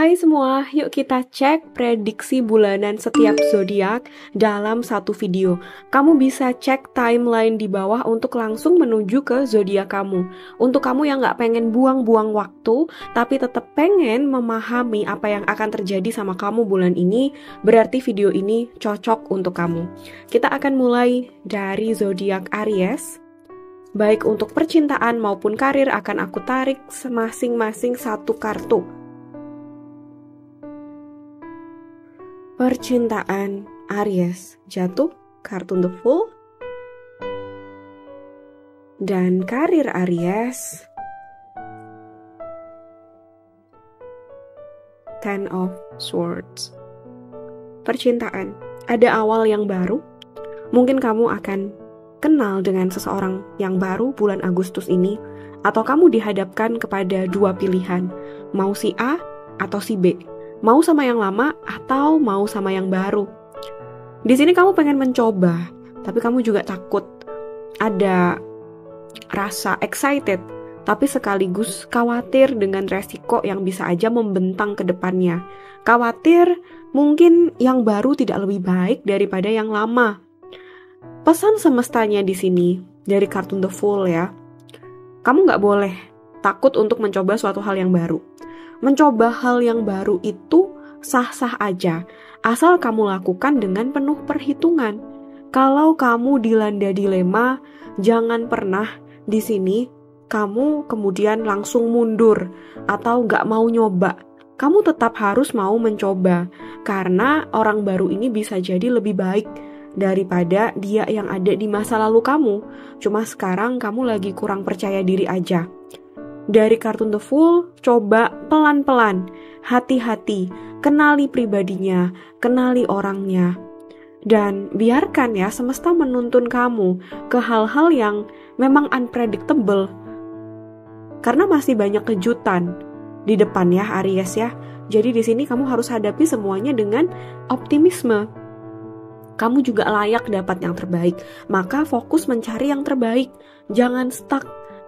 Hai semua, yuk kita cek prediksi bulanan setiap zodiak dalam satu video. Kamu bisa cek timeline di bawah untuk langsung menuju ke zodiak kamu. Untuk kamu yang nggak pengen buang-buang waktu, tapi tetap pengen memahami apa yang akan terjadi sama kamu bulan ini, berarti video ini cocok untuk kamu. Kita akan mulai dari zodiak Aries. Baik untuk percintaan maupun karir akan aku tarik masing-masing satu kartu. Percintaan Aries jatuh kartu The Fool, dan karir Aries Ten of Swords. Percintaan, ada awal yang baru. Mungkin kamu akan kenal dengan seseorang yang baru bulan Agustus ini, atau kamu dihadapkan kepada dua pilihan, mau si A atau si B. Mau sama yang lama atau mau sama yang baru. Di sini kamu pengen mencoba, tapi kamu juga takut. Ada rasa excited, tapi sekaligus khawatir dengan resiko yang bisa aja membentang ke depannya. Khawatir mungkin yang baru tidak lebih baik daripada yang lama. Pesan semestanya di sini dari kartu The Fool ya. Kamu nggak boleh takut untuk mencoba suatu hal yang baru. Mencoba hal yang baru itu sah-sah aja, asal kamu lakukan dengan penuh perhitungan. Kalau kamu dilanda dilema, jangan pernah di sini kamu kemudian langsung mundur atau gak mau nyoba. Kamu tetap harus mau mencoba, karena orang baru ini bisa jadi lebih baik daripada dia yang ada di masa lalu kamu. Cuma sekarang kamu lagi kurang percaya diri aja. Dari kartu The Fool, coba pelan-pelan, hati-hati, kenali pribadinya, kenali orangnya. Dan biarkan ya semesta menuntun kamu ke hal-hal yang memang unpredictable. Karena masih banyak kejutan di depan ya Aries ya. Jadi di sini kamu harus hadapi semuanya dengan optimisme. Kamu juga layak dapat yang terbaik. Maka fokus mencari yang terbaik. Jangan stuck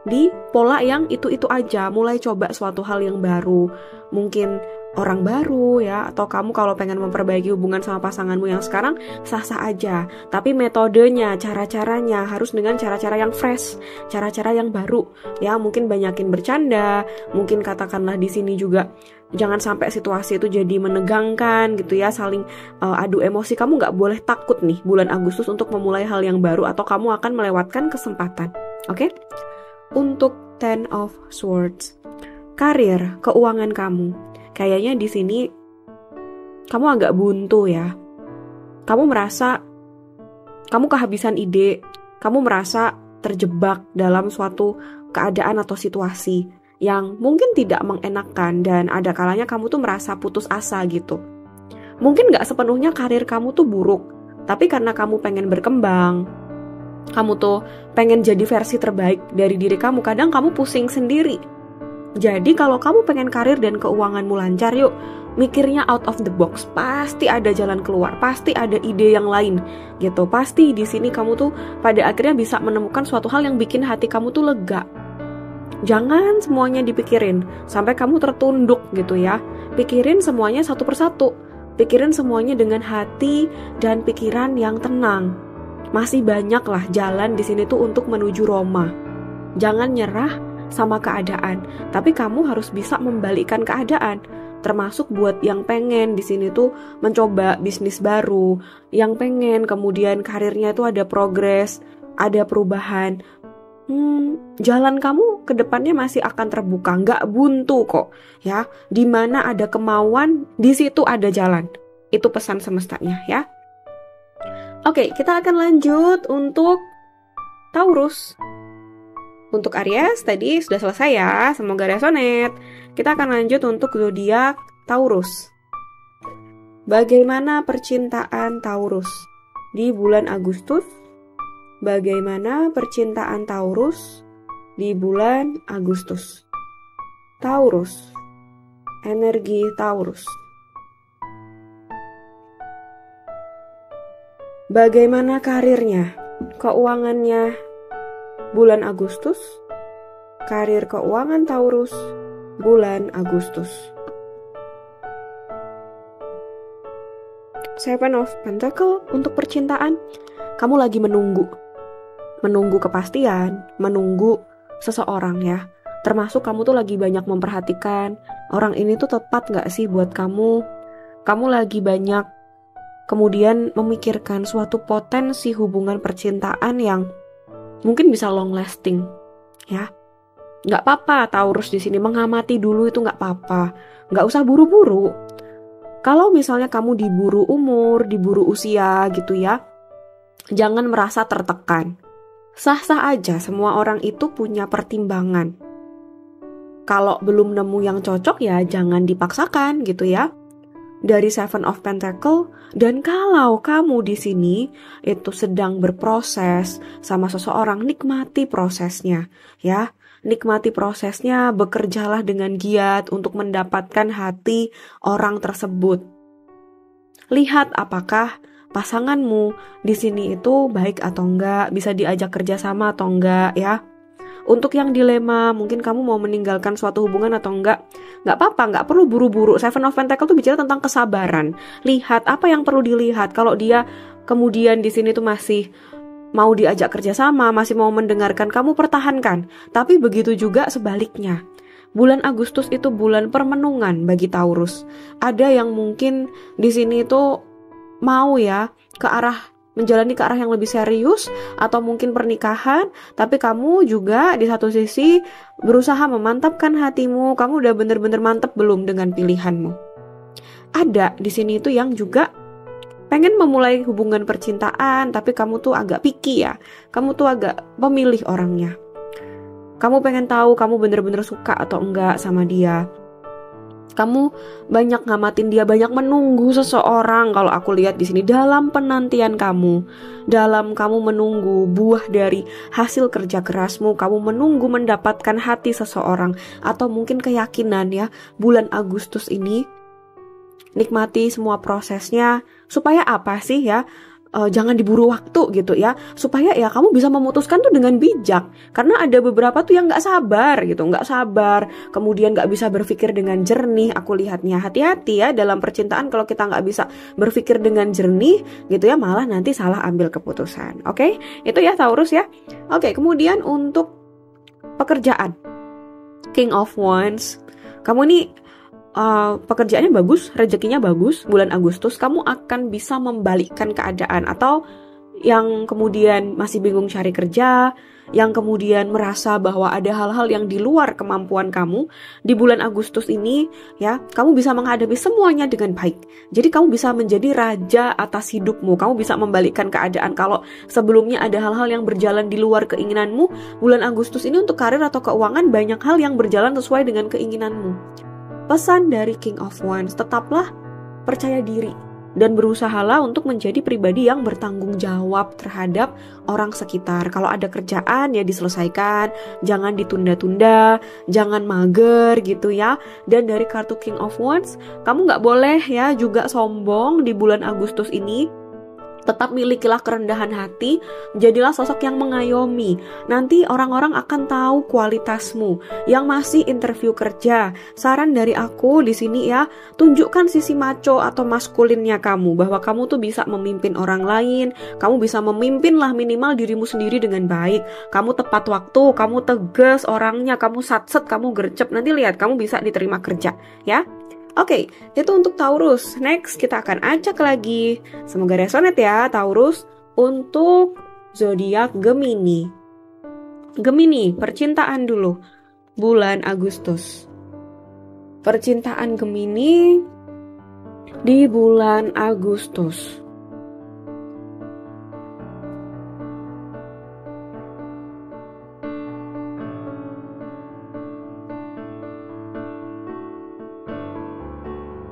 di pola yang itu-itu aja, mulai coba suatu hal yang baru. Mungkin orang baru ya, atau kamu kalau pengen memperbaiki hubungan sama pasanganmu yang sekarang, sah-sah aja. Tapi metodenya, cara-caranya harus dengan cara-cara yang fresh, cara-cara yang baru. Ya, mungkin banyakin bercanda, mungkin katakanlah di sini juga jangan sampai situasi itu jadi menegangkan gitu ya, saling adu emosi. Kamu nggak boleh takut nih bulan Agustus untuk memulai hal yang baru, atau kamu akan melewatkan kesempatan. Oke? Untuk Ten of Swords, karir, keuangan kamu, kayaknya di sini kamu agak buntu ya. Kamu merasa kamu kehabisan ide, kamu merasa terjebak dalam suatu keadaan atau situasi yang mungkin tidak mengenakan, dan ada kalanya kamu tuh merasa putus asa gitu. Mungkin gak sepenuhnya karir kamu tuh buruk, tapi karena kamu pengen berkembang, kamu tuh pengen jadi versi terbaik dari diri kamu, kadang kamu pusing sendiri. Jadi kalau kamu pengen karir dan keuanganmu lancar, yuk mikirnya out of the box. Pasti ada jalan keluar, pasti ada ide yang lain gitu. Pasti di sini kamu tuh pada akhirnya bisa menemukan suatu hal yang bikin hati kamu tuh lega. Jangan semuanya dipikirin sampai kamu tertunduk gitu ya. Pikirin semuanya satu persatu. Pikirin semuanya dengan hati dan pikiran yang tenang. Masih banyak lah jalan di sini tuh untuk menuju Roma. Jangan nyerah sama keadaan, tapi kamu harus bisa membalikkan keadaan. Termasuk buat yang pengen di sini tuh mencoba bisnis baru, yang pengen kemudian karirnya itu ada progres, ada perubahan. Jalan kamu ke depannya masih akan terbuka, nggak buntu kok ya. Dimana ada kemauan, di situ ada jalan. Itu pesan semestanya ya. Oke, kita akan lanjut untuk Taurus. Untuk Aries tadi sudah selesai ya, semoga resonate. Kita akan lanjut untuk zodiak Taurus. Bagaimana percintaan Taurus di bulan Agustus bagaimana percintaan Taurus di bulan Agustus? Taurus, energi Taurus. Bagaimana karirnya, keuangannya bulan Agustus? Karir keuangan Taurus bulan Agustus. Seven of Pentacle untuk percintaan. Kamu lagi menunggu kepastian, menunggu seseorang ya. Termasuk kamu tuh lagi banyak memperhatikan orang ini tuh tepat gak sih buat kamu. Kamu lagi banyak kemudian memikirkan suatu potensi hubungan percintaan yang mungkin bisa long lasting, ya. Nggak apa-apa Taurus di sini mengamati dulu, itu nggak apa-apa. Nggak usah buru-buru. Kalau misalnya kamu diburu umur, diburu usia gitu ya, jangan merasa tertekan. Sah-sah aja, semua orang itu punya pertimbangan. Kalau belum nemu yang cocok ya jangan dipaksakan gitu ya. Dari Seven of Pentacle, dan kalau kamu di sini itu sedang berproses sama seseorang, nikmati prosesnya ya. Nikmati prosesnya, bekerjalah dengan giat untuk mendapatkan hati orang tersebut. Lihat apakah pasanganmu di sini itu baik atau enggak, bisa diajak kerjasama atau enggak ya. Untuk yang dilema, mungkin kamu mau meninggalkan suatu hubungan atau enggak apa-apa, enggak perlu buru-buru. Seven of Pentacle tuh bicara tentang kesabaran. Lihat apa yang perlu dilihat. Kalau dia kemudian di sini tuh masih mau diajak kerjasama, masih mau mendengarkan, kamu pertahankan. Tapi begitu juga sebaliknya. Bulan Agustus itu bulan permenungan bagi Taurus. Ada yang mungkin di sini tuh mau ya menjalani ke arah yang lebih serius atau mungkin pernikahan, tapi kamu juga di satu sisi berusaha memantapkan hatimu. Kamu udah bener-bener mantap belum dengan pilihanmu? Ada di sini itu yang juga pengen memulai hubungan percintaan, tapi kamu tuh agak picky ya. Kamu tuh agak pemilih orangnya. Kamu pengen tahu kamu bener-bener suka atau enggak sama dia. Kamu banyak ngamatin dia, banyak menunggu seseorang. Kalau aku lihat di sini dalam penantian kamu, dalam kamu menunggu buah dari hasil kerja kerasmu, kamu menunggu mendapatkan hati seseorang atau mungkin keyakinan ya. Bulan Agustus ini nikmati semua prosesnya. Supaya apa sih ya? Jangan diburu waktu gitu ya, supaya ya kamu bisa memutuskan tuh dengan bijak. Karena ada beberapa tuh yang nggak sabar, kemudian nggak bisa berpikir dengan jernih. Aku lihatnya hati-hati ya dalam percintaan, kalau kita nggak bisa berpikir dengan jernih gitu ya, malah nanti salah ambil keputusan. Oke, itu ya Taurus ya. Oke, kemudian untuk pekerjaan, King of Wands, kamu nih pekerjaannya bagus, rezekinya bagus. Bulan Agustus kamu akan bisa membalikkan keadaan. Atau yang kemudian masih bingung cari kerja, yang kemudian merasa bahwa ada hal-hal yang di luar kemampuan kamu, di bulan Agustus ini ya, kamu bisa menghadapi semuanya dengan baik. Jadi kamu bisa menjadi raja atas hidupmu. Kamu bisa membalikkan keadaan. Kalau sebelumnya ada hal-hal yang berjalan di luar keinginanmu, bulan Agustus ini untuk karir atau keuangan banyak hal yang berjalan sesuai dengan keinginanmu. Pesan dari King of Wands, tetaplah percaya diri dan berusahalah untuk menjadi pribadi yang bertanggung jawab terhadap orang sekitar. Kalau ada kerjaan ya diselesaikan, jangan ditunda-tunda, jangan mager gitu ya. Dan dari kartu King of Wands, kamu gak boleh ya juga sombong di bulan Agustus ini. Tetap milikilah kerendahan hati, jadilah sosok yang mengayomi. Nanti orang-orang akan tahu kualitasmu. Yang masih interview kerja, saran dari aku di sini ya, tunjukkan sisi macho atau maskulinnya kamu, bahwa kamu tuh bisa memimpin orang lain, kamu bisa memimpinlah minimal dirimu sendiri dengan baik. Kamu tepat waktu, kamu tegas orangnya, kamu satset, kamu gercep. Nanti lihat kamu bisa diterima kerja, ya. Oke, itu untuk Taurus. Next, kita akan acak lagi. Semoga resonate ya, Taurus. Untuk zodiak Gemini. Gemini, percintaan dulu. Bulan Agustus. Percintaan Gemini di bulan Agustus.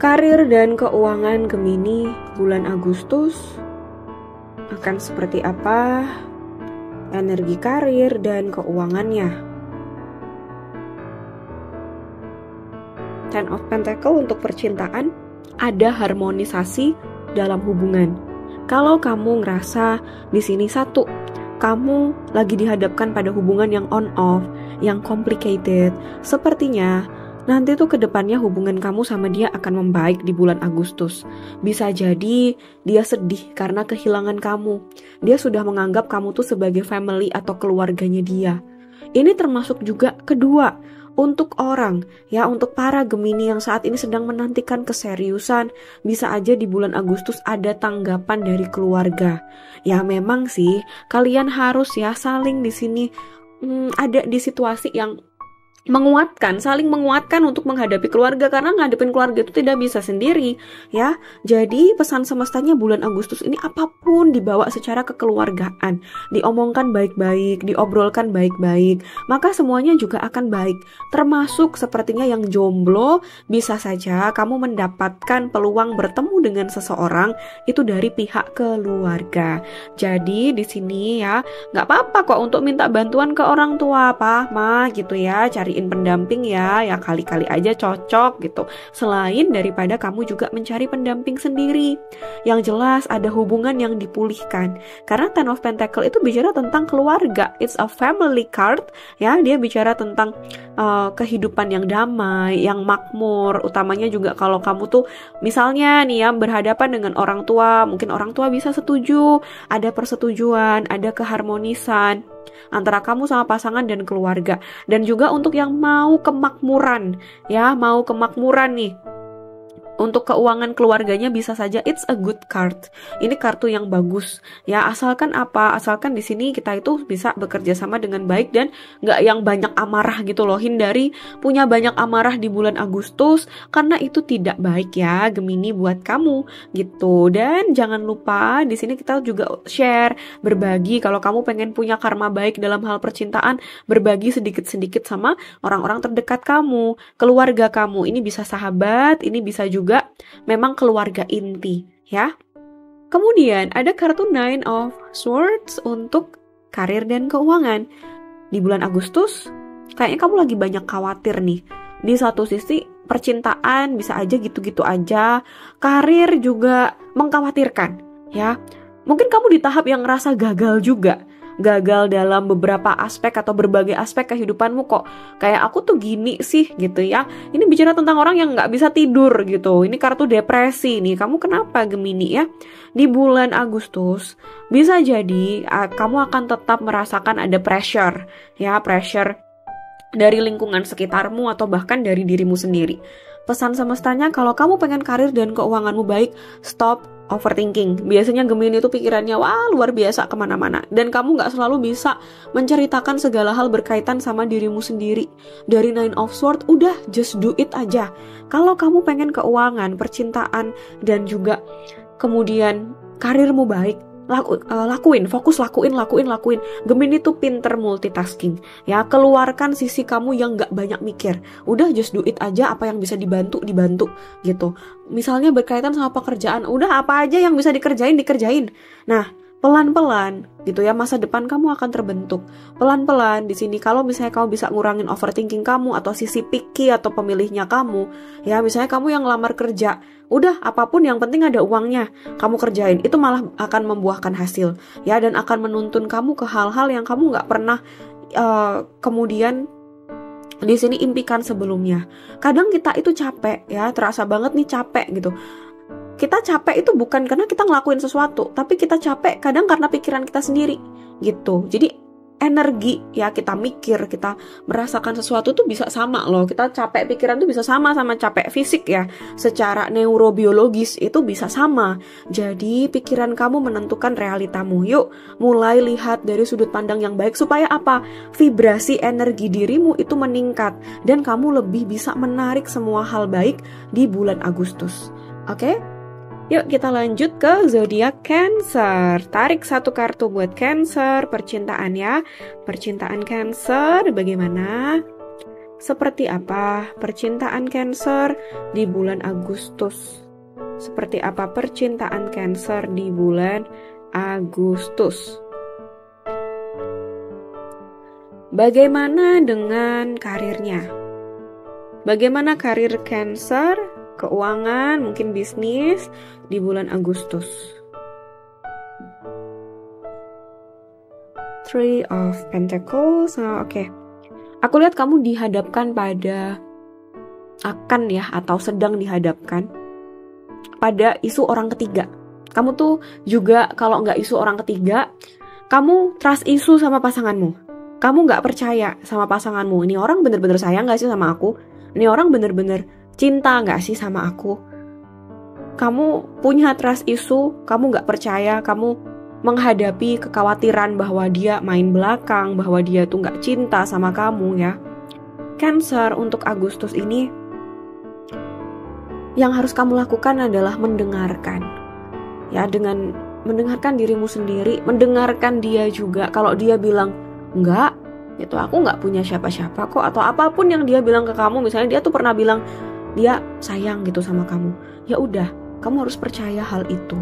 Karir dan keuangan Gemini bulan Agustus akan seperti apa? energi karir, dan keuangannya. Ten of Pentacle untuk percintaan, ada harmonisasi dalam hubungan. Kalau kamu ngerasa di sini satu, kamu lagi dihadapkan pada hubungan yang on-off, yang complicated, sepertinya nanti tuh kedepannya hubungan kamu sama dia akan membaik di bulan Agustus. Bisa jadi dia sedih karena kehilangan kamu. Dia sudah menganggap kamu tuh sebagai family atau keluarganya dia. Ini termasuk juga kedua, untuk orang, ya, untuk para Gemini yang saat ini sedang menantikan keseriusan, bisa aja di bulan Agustus ada tanggapan dari keluarga. Ya memang sih, kalian harus ya saling di sini ada di situasi yang menguatkan, saling menguatkan untuk menghadapi keluarga, karena ngadepin keluarga itu tidak bisa sendiri, ya. Jadi pesan semestanya bulan Agustus ini apapun dibawa secara kekeluargaan, diomongkan baik-baik, diobrolkan baik-baik, maka semuanya juga akan baik. Termasuk sepertinya yang jomblo, bisa saja kamu mendapatkan peluang bertemu dengan seseorang itu dari pihak keluarga. Jadi di sini ya nggak apa-apa kok untuk minta bantuan ke orang tua, apa, ma, gitu ya, cariin pendamping ya kali-kali aja cocok gitu. Selain daripada kamu juga mencari pendamping sendiri. Yang jelas ada hubungan yang dipulihkan. Karena Ten of Pentacle itu bicara tentang keluarga. It's a family card, ya. Dia bicara tentang kehidupan yang damai, yang makmur. Utamanya juga kalau kamu tuh misalnya nih ya berhadapan dengan orang tua, mungkin orang tua bisa setuju, ada persetujuan, ada keharmonisan antara kamu sama pasangan dan keluarga. Dan juga untuk yang mau kemakmuran, ya, mau kemakmuran nih, untuk keuangan keluarganya bisa saja it's a good card. Ini kartu yang bagus, ya. Asalkan apa? Asalkan di sini kita itu bisa bekerja sama dengan baik dan nggak yang banyak amarah gitu loh. Hindari punya banyak amarah di bulan Agustus karena itu tidak baik ya, Gemini, buat kamu gitu. Dan jangan lupa di sini kita juga share, berbagi. Kalau kamu pengen punya karma baik dalam hal percintaan, berbagi sedikit-sedikit sama orang-orang terdekat kamu, keluarga kamu. Ini bisa sahabat, ini bisa juga memang keluarga inti, ya. Kemudian ada kartu Nine of Swords untuk karir dan keuangan. Di bulan Agustus kayaknya kamu lagi banyak khawatir nih. Di satu sisi percintaan bisa aja gitu-gitu aja, karir juga mengkhawatirkan, ya. Mungkin kamu di tahap yang ngerasa gagal juga. Gagal dalam beberapa aspek atau berbagai aspek kehidupanmu, kok kayak aku tuh gini sih gitu ya. Ini bicara tentang orang yang nggak bisa tidur gitu. Ini kartu depresi nih. Kamu kenapa, Gemini, ya? Di bulan Agustus bisa jadi kamu akan tetap merasakan ada pressure, ya, pressure dari lingkungan sekitarmu atau bahkan dari dirimu sendiri. Pesan semestanya, kalau kamu pengen karir dan keuanganmu baik, stop overthinking. Biasanya Gemini itu pikirannya luar biasa kemana-mana, dan kamu gak selalu bisa menceritakan segala hal berkaitan sama dirimu sendiri. Dari Nine of Swords, udah just do it aja. Kalau kamu pengen keuangan, percintaan, dan juga kemudian karirmu baik, lakuin, fokus lakuin. Gemini tuh pinter multitasking, ya. Keluarkan sisi kamu yang gak banyak mikir. Udah just do it aja. Apa yang bisa dibantu gitu. Misalnya berkaitan sama pekerjaan, udah apa aja yang bisa dikerjain. Nah, pelan-pelan gitu ya, masa depan kamu akan terbentuk. Pelan-pelan di sini, kalau misalnya kamu bisa ngurangin overthinking kamu atau sisi picky atau pemilihnya kamu, ya, misalnya kamu yang lamar kerja, udah apapun yang penting ada uangnya, kamu kerjain, itu malah akan membuahkan hasil, ya, dan akan menuntun kamu ke hal-hal yang kamu nggak pernah kemudian di sini impikan sebelumnya. Kadang kita itu capek, ya, terasa banget nih capek gitu. Kita capek itu bukan karena kita ngelakuin sesuatu, tapi kita capek kadang karena pikiran kita sendiri gitu. Jadi energi, ya, kita mikir, kita merasakan sesuatu tuh bisa sama loh. Kita capek pikiran tuh bisa sama capek fisik, ya. Secara neurobiologis itu bisa sama. Jadi pikiran kamu menentukan realitamu. Yuk, mulai lihat dari sudut pandang yang baik supaya apa? Vibrasi energi dirimu itu meningkat dan kamu lebih bisa menarik semua hal baik di bulan Agustus. Oke? Yuk kita lanjut ke zodiak Cancer. Tarik satu kartu buat Cancer, percintaan, ya. Percintaan Cancer bagaimana? Seperti apa percintaan Cancer di bulan Agustus? Seperti apa percintaan Cancer di bulan Agustus? Bagaimana dengan karirnya? Bagaimana karir Cancer, keuangan, mungkin bisnis di bulan Agustus? Three of Pentacles. Oke. Aku lihat kamu dihadapkan pada atau sedang dihadapkan pada isu orang ketiga. Kamu tuh juga kalau nggak isu orang ketiga, kamu trust isu sama pasanganmu. Kamu nggak percaya sama pasanganmu. Ini orang bener-bener sayang nggak sih sama aku? Ini orang bener-bener cinta nggak sih sama aku? Kamu punya trust isu, kamu nggak percaya, kamu menghadapi kekhawatiran bahwa dia main belakang, bahwa dia tuh nggak cinta sama kamu ya. Cancer, untuk Agustus ini, yang harus kamu lakukan adalah mendengarkan. Ya, dengan mendengarkan dirimu sendiri, mendengarkan dia juga. Kalau dia bilang, enggak, itu aku nggak punya siapa-siapa kok, atau apapun yang dia bilang ke kamu, misalnya dia tuh pernah bilang dia sayang gitu sama kamu, ya udah, kamu harus percaya hal itu.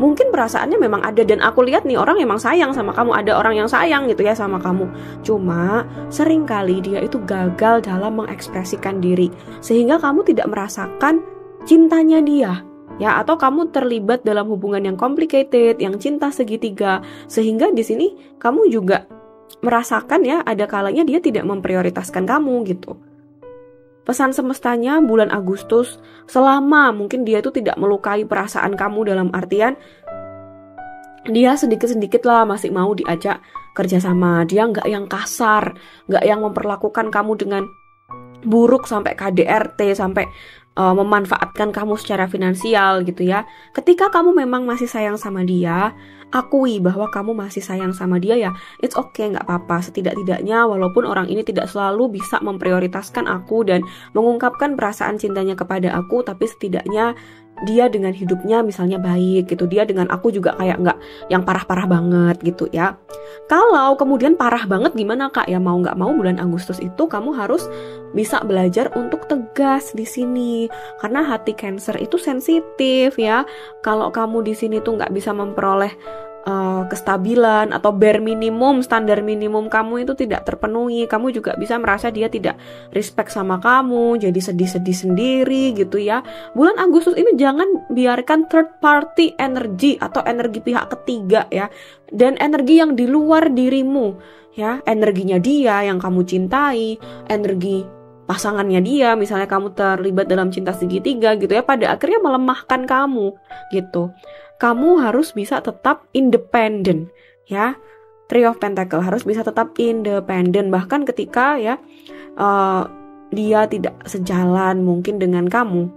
Mungkin perasaannya memang ada, dan aku lihat nih orang emang sayang sama kamu, ada orang yang sayang gitu ya sama kamu. Cuma seringkali dia itu gagal dalam mengekspresikan diri, sehingga kamu tidak merasakan cintanya dia. Ya, atau kamu terlibat dalam hubungan yang complicated, yang cinta segitiga, sehingga di sini kamu juga merasakan ya ada kalanya dia tidak memprioritaskan kamu gitu. Pesan semestanya bulan Agustus, selama mungkin dia itu tidak melukai perasaan kamu, dalam artian dia sedikit-sedikit lah masih mau diajak kerjasama, dia nggak yang kasar, nggak yang memperlakukan kamu dengan buruk sampai KDRT, sampai memanfaatkan kamu secara finansial gitu ya. Ketika kamu memang masih sayang sama dia, akui bahwa kamu masih sayang sama dia ya, it's okay, nggak apa-apa. Setidak-tidaknya walaupun orang ini tidak selalu bisa memprioritaskan aku dan mengungkapkan perasaan cintanya kepada aku, tapi setidaknya dia dengan hidupnya misalnya baik gitu, dia dengan aku juga kayak nggak yang parah-parah banget gitu ya. Kalau kemudian parah banget gimana kak? Ya mau nggak mau bulan Agustus itu kamu harus bisa belajar untuk tegas di sini, karena hati Cancer itu sensitif ya. Kalau kamu di sini tuh nggak bisa memperoleh kestabilan atau bare minimum, standar minimum kamu itu tidak terpenuhi, kamu juga bisa merasa dia tidak respect sama kamu, jadi sedih-sedih sendiri gitu ya. Bulan Agustus ini jangan biarkan third party energy atau energi pihak ketiga ya, dan energi yang di luar dirimu ya, energinya dia yang kamu cintai, energi pasangannya dia, misalnya kamu terlibat dalam cinta segitiga gitu ya, pada akhirnya melemahkan kamu gitu. Kamu harus bisa tetap independen ya. Three of Pentacle harus bisa tetap independen, bahkan ketika ya dia tidak sejalan mungkin dengan kamu.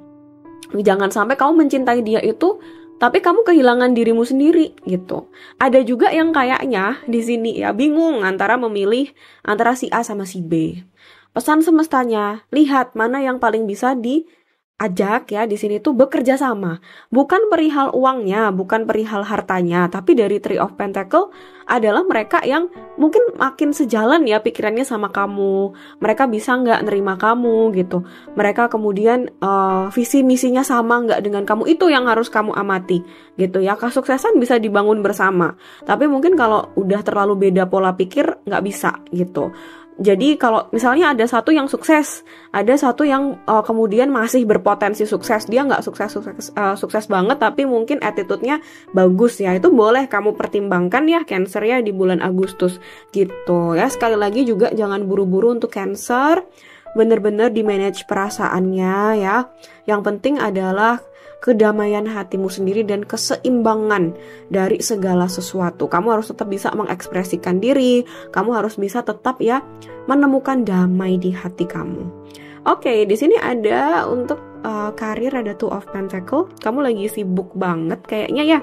Jangan sampai kamu mencintai dia itu tapi kamu kehilangan dirimu sendiri gitu. Ada juga yang kayaknya di sini ya bingung antara memilih antara si A sama si B. Pesan semestanya, lihat mana yang paling bisa diajak ya di sini tuh bekerja sama. Bukan perihal uangnya, bukan perihal hartanya, tapi dari Three of Pentacle adalah mereka yang mungkin makin sejalan ya pikirannya sama kamu. Mereka bisa nggak nerima kamu gitu. Mereka kemudian visi misinya sama nggak dengan kamu, itu yang harus kamu amati gitu ya. Kesuksesan bisa dibangun bersama, tapi mungkin kalau udah terlalu beda pola pikir nggak bisa gitu. Jadi kalau misalnya ada satu yang sukses, ada satu yang kemudian masih berpotensi sukses, dia nggak sukses banget, tapi mungkin attitude-nya bagus ya, itu boleh kamu pertimbangkan ya Cancer ya di bulan Agustus gitu ya. Sekali lagi juga jangan buru-buru untuk Cancer, bener-bener di-manage perasaannya ya. Yang penting adalah kedamaian hatimu sendiri dan keseimbangan dari segala sesuatu. Kamu harus tetap bisa mengekspresikan diri, kamu harus bisa tetap ya menemukan damai di hati kamu. Oke, di sini ada untuk karir, ada Two of Pentacle. Kamu lagi sibuk banget kayaknya ya.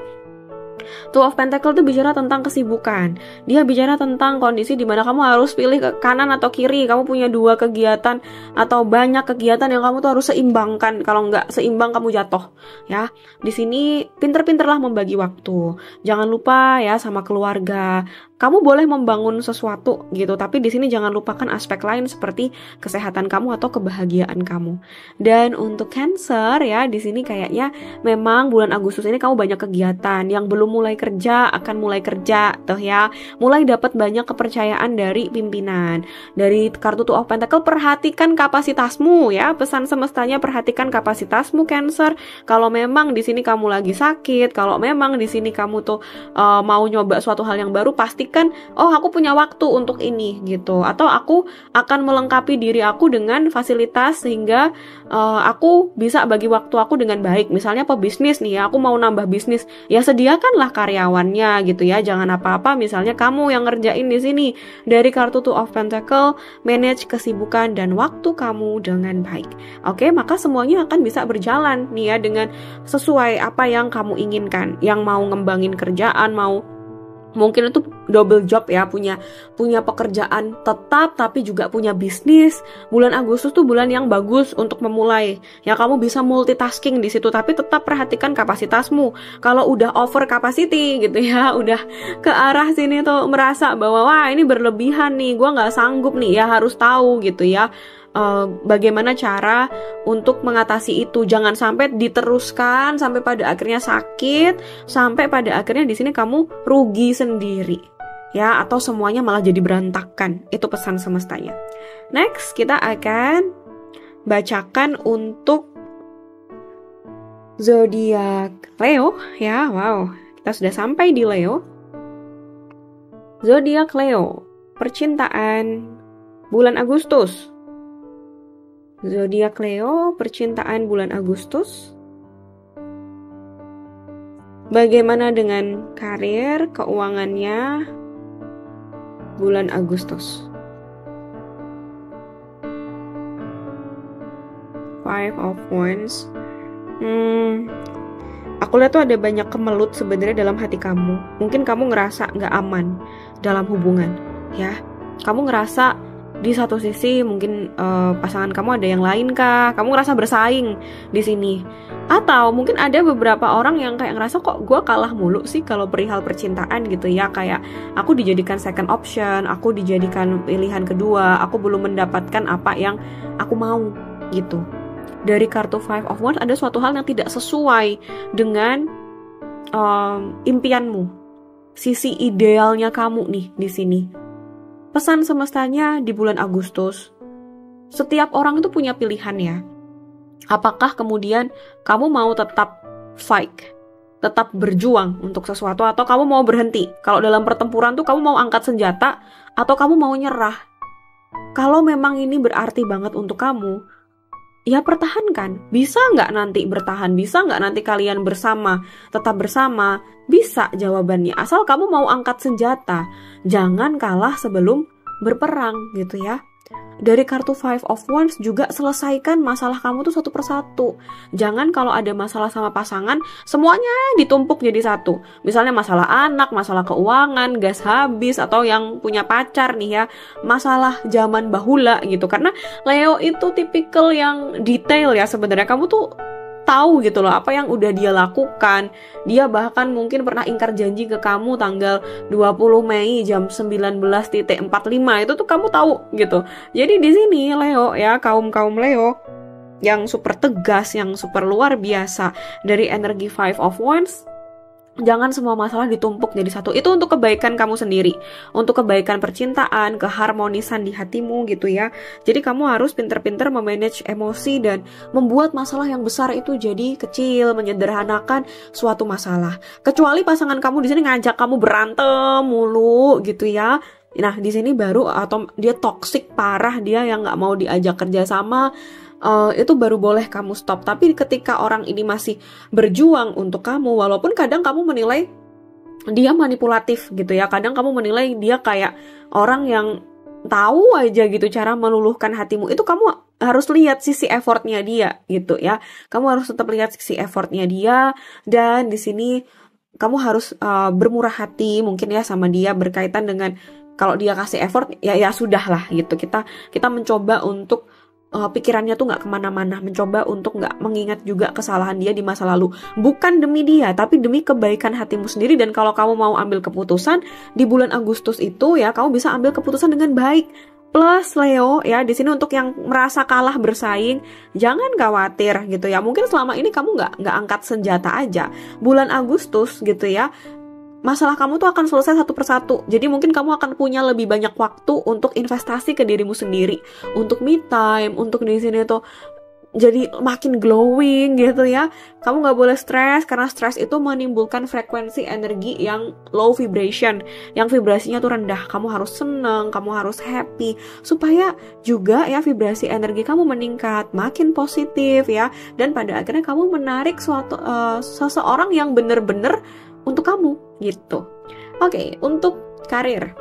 Two of Pentacle itu bicara tentang kesibukan. Dia bicara tentang kondisi di mana kamu harus pilih ke kanan atau kiri. Kamu punya dua kegiatan atau banyak kegiatan yang kamu tuh harus seimbangkan. Kalau nggak seimbang kamu jatuh. Ya, di sini pinter-pinterlah membagi waktu. Jangan lupa ya sama keluarga. kamu boleh membangun sesuatu gitu, tapi di sini jangan lupakan aspek lain seperti kesehatan kamu atau kebahagiaan kamu. Dan untuk Cancer ya, di sini kayaknya memang bulan Agustus ini kamu banyak kegiatan. Yang belum mulai kerja akan mulai kerja tuh ya. Mulai dapat banyak kepercayaan dari pimpinan. Dari kartu Two of Pentacle, perhatikan kapasitasmu ya. Pesan semestanya, perhatikan kapasitasmu Cancer. Kalau memang di sini kamu lagi sakit, kalau memang di sini kamu tuh mau nyoba suatu hal yang baru, pastikan aku punya waktu untuk ini gitu, atau aku akan melengkapi diri aku dengan fasilitas sehingga aku bisa bagi waktu aku dengan baik. Misalnya pebisnis nih ya, aku mau nambah bisnis, ya sediakanlah karyawannya gitu ya, jangan apa-apa misalnya kamu yang ngerjain di sini. Dari kartu Two of Pentacle, manage kesibukan dan waktu kamu dengan baik. Oke, maka semuanya akan bisa berjalan nih ya dengan sesuai apa yang kamu inginkan. Yang mau ngembangin kerjaan, mau mungkin itu double job ya, punya pekerjaan tetap tapi juga punya bisnis. Bulan Agustus tuh bulan yang bagus untuk memulai. Ya kamu bisa multitasking di situ, tapi tetap perhatikan kapasitasmu. Kalau udah over capacity gitu ya, udah ke arah sini tuh merasa bahwa wah ini berlebihan nih, gua nggak sanggup nih, ya harus tahu gitu ya. Bagaimana cara untuk mengatasi itu. Jangan sampai diteruskan sampai pada akhirnya sakit, sampai pada akhirnya di sini kamu rugi sendiri ya, atau semuanya malah jadi berantakan. Itu pesan semestanya. Next, kita akan bacakan untuk zodiak Leo ya. Wow, kita sudah sampai di Leo. Zodiak Leo, percintaan bulan Agustus. Zodiak Leo, percintaan bulan Agustus. Bagaimana dengan karir, keuangannya bulan Agustus? Five of Wands. Aku lihat tuh ada banyak kemelut sebenarnya dalam hati kamu. Mungkin kamu ngerasa nggak aman dalam hubungan, ya. Kamu ngerasa di satu sisi mungkin pasangan kamu ada yang lain kah? Kamu ngerasa bersaing di sini. Atau mungkin ada beberapa orang yang kayak ngerasa kok gue kalah mulu sih kalau perihal percintaan gitu ya. Kayak aku dijadikan second option, aku dijadikan pilihan kedua, aku belum mendapatkan apa yang aku mau gitu. Dari kartu Five of Wands ada suatu hal yang tidak sesuai dengan impianmu. Sisi idealnya kamu nih di sini. Pesan semestanya di bulan Agustus, setiap orang itu punya pilihan ya. Apakah kemudian kamu mau tetap fight, tetap berjuang untuk sesuatu, atau kamu mau berhenti? Kalau dalam pertempuran tuh kamu mau angkat senjata, atau kamu mau nyerah? Kalau memang ini berarti banget untuk kamu, ya pertahankan. Bisa nggak nanti bertahan? Bisa nggak nanti kalian bersama, tetap bersama? Bisa jawabannya, asal kamu mau angkat senjata. Jangan kalah sebelum berperang gitu ya. Dari kartu Five of Wands juga selesaikan masalah kamu tuh satu persatu. Jangan kalau ada masalah sama pasangan, semuanya ditumpuk jadi satu. Misalnya masalah anak, masalah keuangan, gas habis, atau yang punya pacar nih ya, masalah zaman bahula gitu. Karena Leo itu tipikal yang detail ya sebenarnya. Kamu tuh tahu gitu loh apa yang udah dia lakukan. Dia bahkan mungkin pernah ingkar janji ke kamu tanggal 20 Mei jam 19.45. Itu tuh kamu tahu gitu. Jadi di sini Leo ya, kaum Leo yang super tegas, yang super luar biasa dari energi Five of Wands. Jangan semua masalah ditumpuk jadi satu. Itu untuk kebaikan kamu sendiri, untuk kebaikan percintaan, keharmonisan di hatimu gitu ya. Jadi kamu harus pinter-pinter memanage emosi dan membuat masalah yang besar itu jadi kecil, menyederhanakan suatu masalah. Kecuali pasangan kamu di sini ngajak kamu berantem mulu gitu ya. Nah di sini baru, atau dia toksik parah, dia yang nggak mau diajak kerja sama. Itu baru boleh kamu stop. Tapi ketika orang ini masih berjuang untuk kamu, walaupun kadang kamu menilai dia manipulatif gitu ya, kadang kamu menilai dia kayak orang yang tahu aja gitu cara meluluhkan hatimu, itu kamu harus lihat sisi effortnya dia gitu ya. Kamu harus tetap lihat sisi effortnya dia. Dan di sini kamu harus bermurah hati mungkin ya sama dia, berkaitan dengan kalau dia kasih effort ya sudah lah gitu. Kita mencoba untuk pikirannya tuh nggak kemana-mana, mencoba untuk nggak mengingat juga kesalahan dia di masa lalu. Bukan demi dia, tapi demi kebaikan hatimu sendiri. Dan kalau kamu mau ambil keputusan di bulan Agustus itu ya, kamu bisa ambil keputusan dengan baik. Plus Leo ya, di sini untuk yang merasa kalah bersaing, jangan khawatir gitu ya. Mungkin selama ini kamu nggak angkat senjata aja. Bulan Agustus gitu ya, masalah kamu tuh akan selesai satu persatu. Jadi mungkin kamu akan punya lebih banyak waktu untuk investasi ke dirimu sendiri, untuk me time, untuk di sini tuh jadi makin glowing gitu ya. Kamu nggak boleh stres, karena stres itu menimbulkan frekuensi energi yang low vibration, yang vibrasinya tuh rendah. Kamu harus seneng, kamu harus happy, supaya juga ya vibrasi energi kamu meningkat, makin positif ya. Dan pada akhirnya kamu menarik seseorang yang bener-bener untuk kamu gitu. Oke, untuk karir,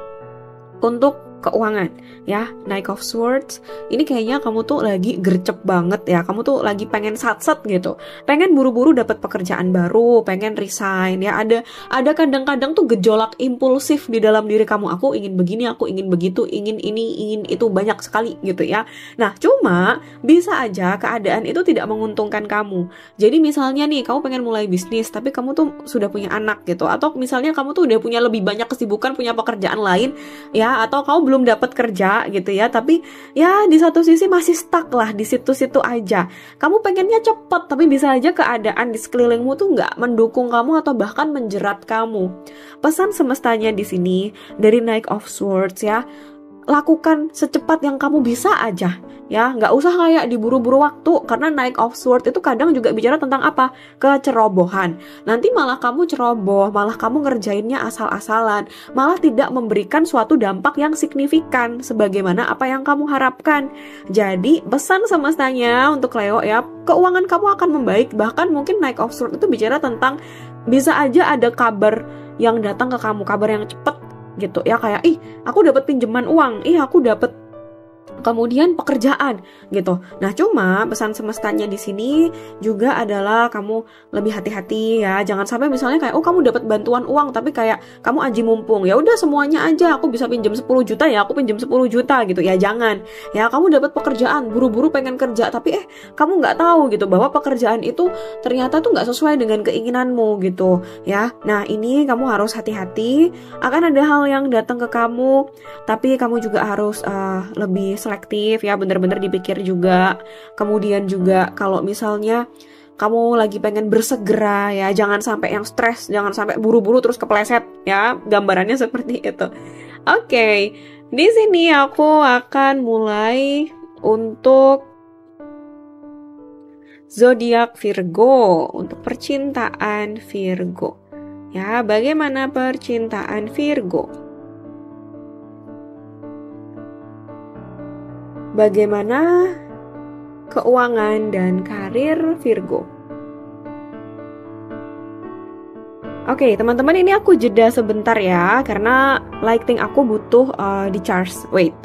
untuk keuangan ya, Knight of Swords ini kayaknya kamu tuh lagi gercep banget ya, kamu tuh lagi pengen satset gitu, pengen buru-buru dapat pekerjaan baru, pengen resign ya. Ada kadang-kadang tuh gejolak impulsif di dalam diri kamu, aku ingin begini, aku ingin begitu, ingin ini, ingin itu, banyak sekali gitu ya. Nah cuma bisa aja keadaan itu tidak menguntungkan kamu. Jadi misalnya nih kamu pengen mulai bisnis tapi kamu tuh sudah punya anak gitu, atau misalnya kamu tuh udah punya lebih banyak kesibukan, punya pekerjaan lain ya, atau kamu belum dapat kerja gitu ya, tapi ya di satu sisi masih stuck lah di situ-situ aja. Kamu pengennya cepet, tapi bisa aja keadaan di sekelilingmu tuh nggak mendukung kamu atau bahkan menjerat kamu. Pesan semestanya di sini dari Knight of Swords ya, lakukan secepat yang kamu bisa aja ya, nggak usah kayak diburu-buru waktu, karena Knight of Swords itu kadang juga bicara tentang apa? Kecerobohan. Nanti malah kamu ceroboh, malah kamu ngerjainnya asal-asalan, malah tidak memberikan suatu dampak yang signifikan sebagaimana apa yang kamu harapkan. Jadi pesan semestanya untuk Leo ya, keuangan kamu akan membaik. Bahkan mungkin Knight of Swords itu bicara tentang bisa aja ada kabar yang datang ke kamu, kabar yang cepet gitu ya, kayak aku dapat pinjaman uang, aku dapat kemudian pekerjaan gitu. Nah cuma pesan semestanya di sini juga adalah kamu lebih hati-hati ya, jangan sampai misalnya kayak kamu dapat bantuan uang tapi kayak kamu aji mumpung, ya udah semuanya aja, aku bisa pinjam 10 juta ya aku pinjam 10 juta gitu ya. Jangan ya, kamu dapat pekerjaan, buru-buru pengen kerja tapi kamu nggak tahu gitu bahwa pekerjaan itu ternyata tuh nggak sesuai dengan keinginanmu gitu ya. Nah ini kamu harus hati-hati, akan ada hal yang datang ke kamu, tapi kamu juga harus lebih selektif ya, bener-bener dipikir juga. Kemudian juga kalau misalnya kamu lagi pengen bersegera ya, jangan sampai yang stres, jangan sampai buru-buru terus kepleset ya, gambarannya seperti itu. Oke, di sini aku akan mulai untuk zodiak Virgo, untuk percintaan Virgo. Ya, bagaimana percintaan Virgo? Bagaimana keuangan dan karir Virgo? Oke, teman-teman, ini aku jeda sebentar ya, karena lighting aku butuh di charge. Wait.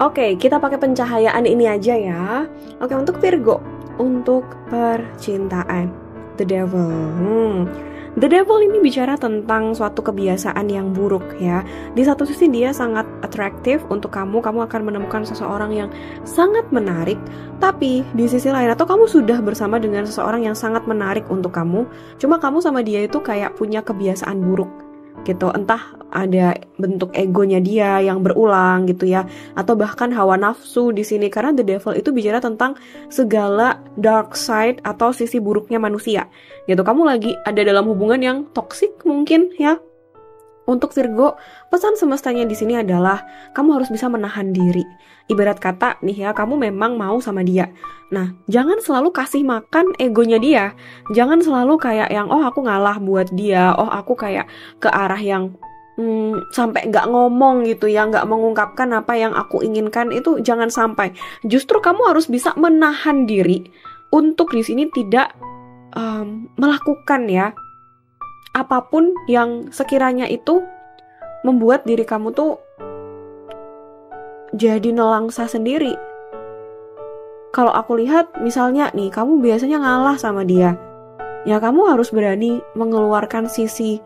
Oke, kita pakai pencahayaan ini aja ya. Oke, untuk Virgo, untuk percintaan, The Devil. The Devil ini bicara tentang suatu kebiasaan yang buruk ya. Di satu sisi dia sangat atraktif untuk kamu akan menemukan seseorang yang sangat menarik. Tapi di sisi lain, atau kamu sudah bersama dengan seseorang yang sangat menarik untuk kamu, cuma kamu sama dia itu kayak punya kebiasaan buruk gitu. Entah ada bentuk egonya dia yang berulang gitu ya, atau bahkan hawa nafsu di sini, karena The Devil itu bicara tentang segala dark side atau sisi buruknya manusia gitu. Kamu lagi ada dalam hubungan yang toksik mungkin ya. Untuk Virgo, pesan semestanya di sini adalah kamu harus bisa menahan diri. Ibarat kata nih ya, kamu memang mau sama dia. Nah, jangan selalu kasih makan egonya dia. Jangan selalu kayak yang aku ngalah buat dia, aku kayak ke arah yang sampai nggak ngomong gitu ya, nggak mengungkapkan apa yang aku inginkan. Itu jangan sampai. Justru kamu harus bisa menahan diri untuk di sini tidak melakukan ya apapun yang sekiranya itu membuat diri kamu tuh jadi nelangsa sendiri. Kalau aku lihat misalnya nih, kamu biasanya ngalah sama dia, ya kamu harus berani mengeluarkan sisi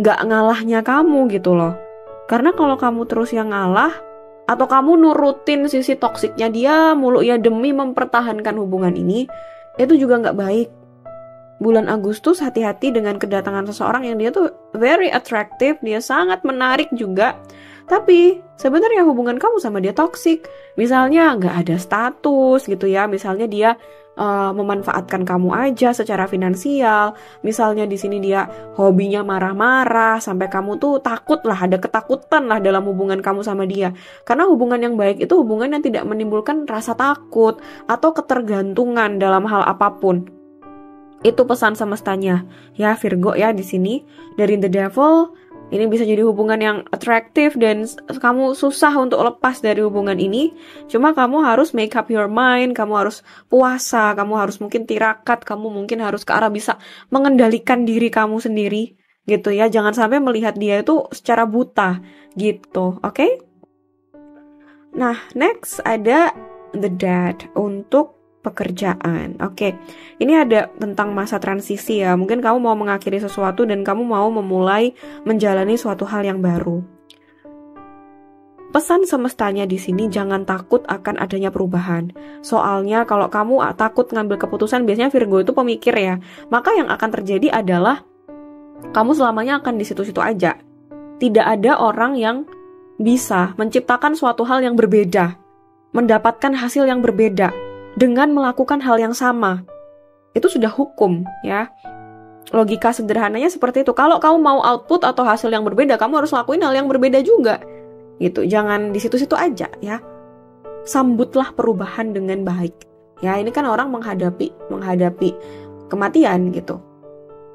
gak ngalahnya kamu gitu loh. Karena kalau kamu terus yang ngalah, atau kamu nurutin sisi toksiknya dia mulu ya demi mempertahankan hubungan ini, itu juga nggak baik. Bulan Agustus hati-hati dengan kedatangan seseorang yang dia tuh very attractive, dia sangat menarik juga, tapi sebenarnya hubungan kamu sama dia toksik. Misalnya nggak ada status gitu ya, misalnya dia memanfaatkan kamu aja secara finansial. Misalnya di sini dia hobinya marah-marah sampai kamu tuh takut lah, ada ketakutan lah dalam hubungan kamu sama dia. Karena hubungan yang baik itu hubungan yang tidak menimbulkan rasa takut atau ketergantungan dalam hal apapun. Itu pesan semestanya ya Virgo ya di sini dari The Devil. Ini bisa jadi hubungan yang atraktif dan kamu susah untuk lepas dari hubungan ini. Cuma kamu harus make up your mind, kamu harus puasa, kamu harus mungkin tirakat, kamu mungkin harus ke arah bisa mengendalikan diri kamu sendiri gitu ya. Jangan sampai melihat dia itu secara buta gitu, oke? Nah, next ada The Dead untuk pekerjaan. Oke, ini ada tentang masa transisi ya. Mungkin kamu mau mengakhiri sesuatu dan kamu mau memulai menjalani suatu hal yang baru. Pesan semestanya di sini jangan takut akan adanya perubahan. Soalnya kalau kamu takut ngambil keputusan, biasanya Virgo itu pemikir ya. Maka yang akan terjadi adalah kamu selamanya akan di situ-situ aja. Tidak ada orang yang bisa menciptakan suatu hal yang berbeda, mendapatkan hasil yang berbeda dengan melakukan hal yang sama. Itu sudah hukum ya. Logika sederhananya seperti itu. Kalau kamu mau output atau hasil yang berbeda, kamu harus lakuin hal yang berbeda juga. Gitu. Jangan di situ-situ aja ya. Sambutlah perubahan dengan baik. Ya, ini kan orang menghadapi kematian gitu.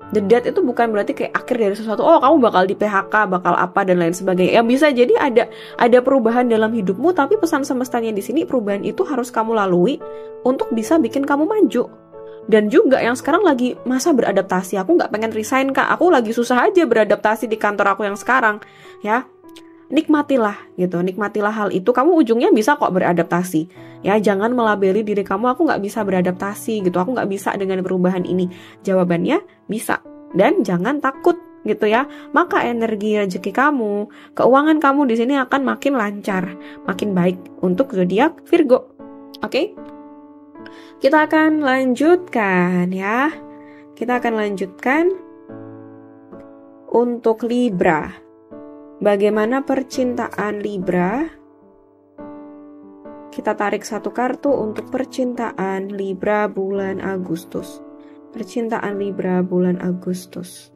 The death itu bukan berarti kayak akhir dari sesuatu. Oh, kamu bakal di PHK, bakal apa dan lain sebagainya. Ya bisa jadi ada perubahan dalam hidupmu, tapi pesan semestanya di sini perubahan itu harus kamu lalui untuk bisa bikin kamu maju. Dan juga yang sekarang lagi masa beradaptasi. Aku nggak pengen resign Kak. Aku lagi susah aja beradaptasi di kantor aku yang sekarang. Ya, nikmatilah gitu. Nikmatilah hal itu. Kamu ujungnya bisa kok beradaptasi. Ya, jangan melabeli diri kamu, aku nggak bisa beradaptasi gitu, aku nggak bisa dengan perubahan ini. Jawabannya bisa. Dan jangan takut gitu ya. Maka energi rezeki kamu, keuangan kamu di sini akan makin lancar, makin baik untuk zodiak Virgo. Oke? Kita akan lanjutkan ya. Kita akan lanjutkan untuk Libra. Bagaimana percintaan Libra? Kita tarik satu kartu untuk percintaan Libra bulan Agustus. Percintaan Libra bulan Agustus.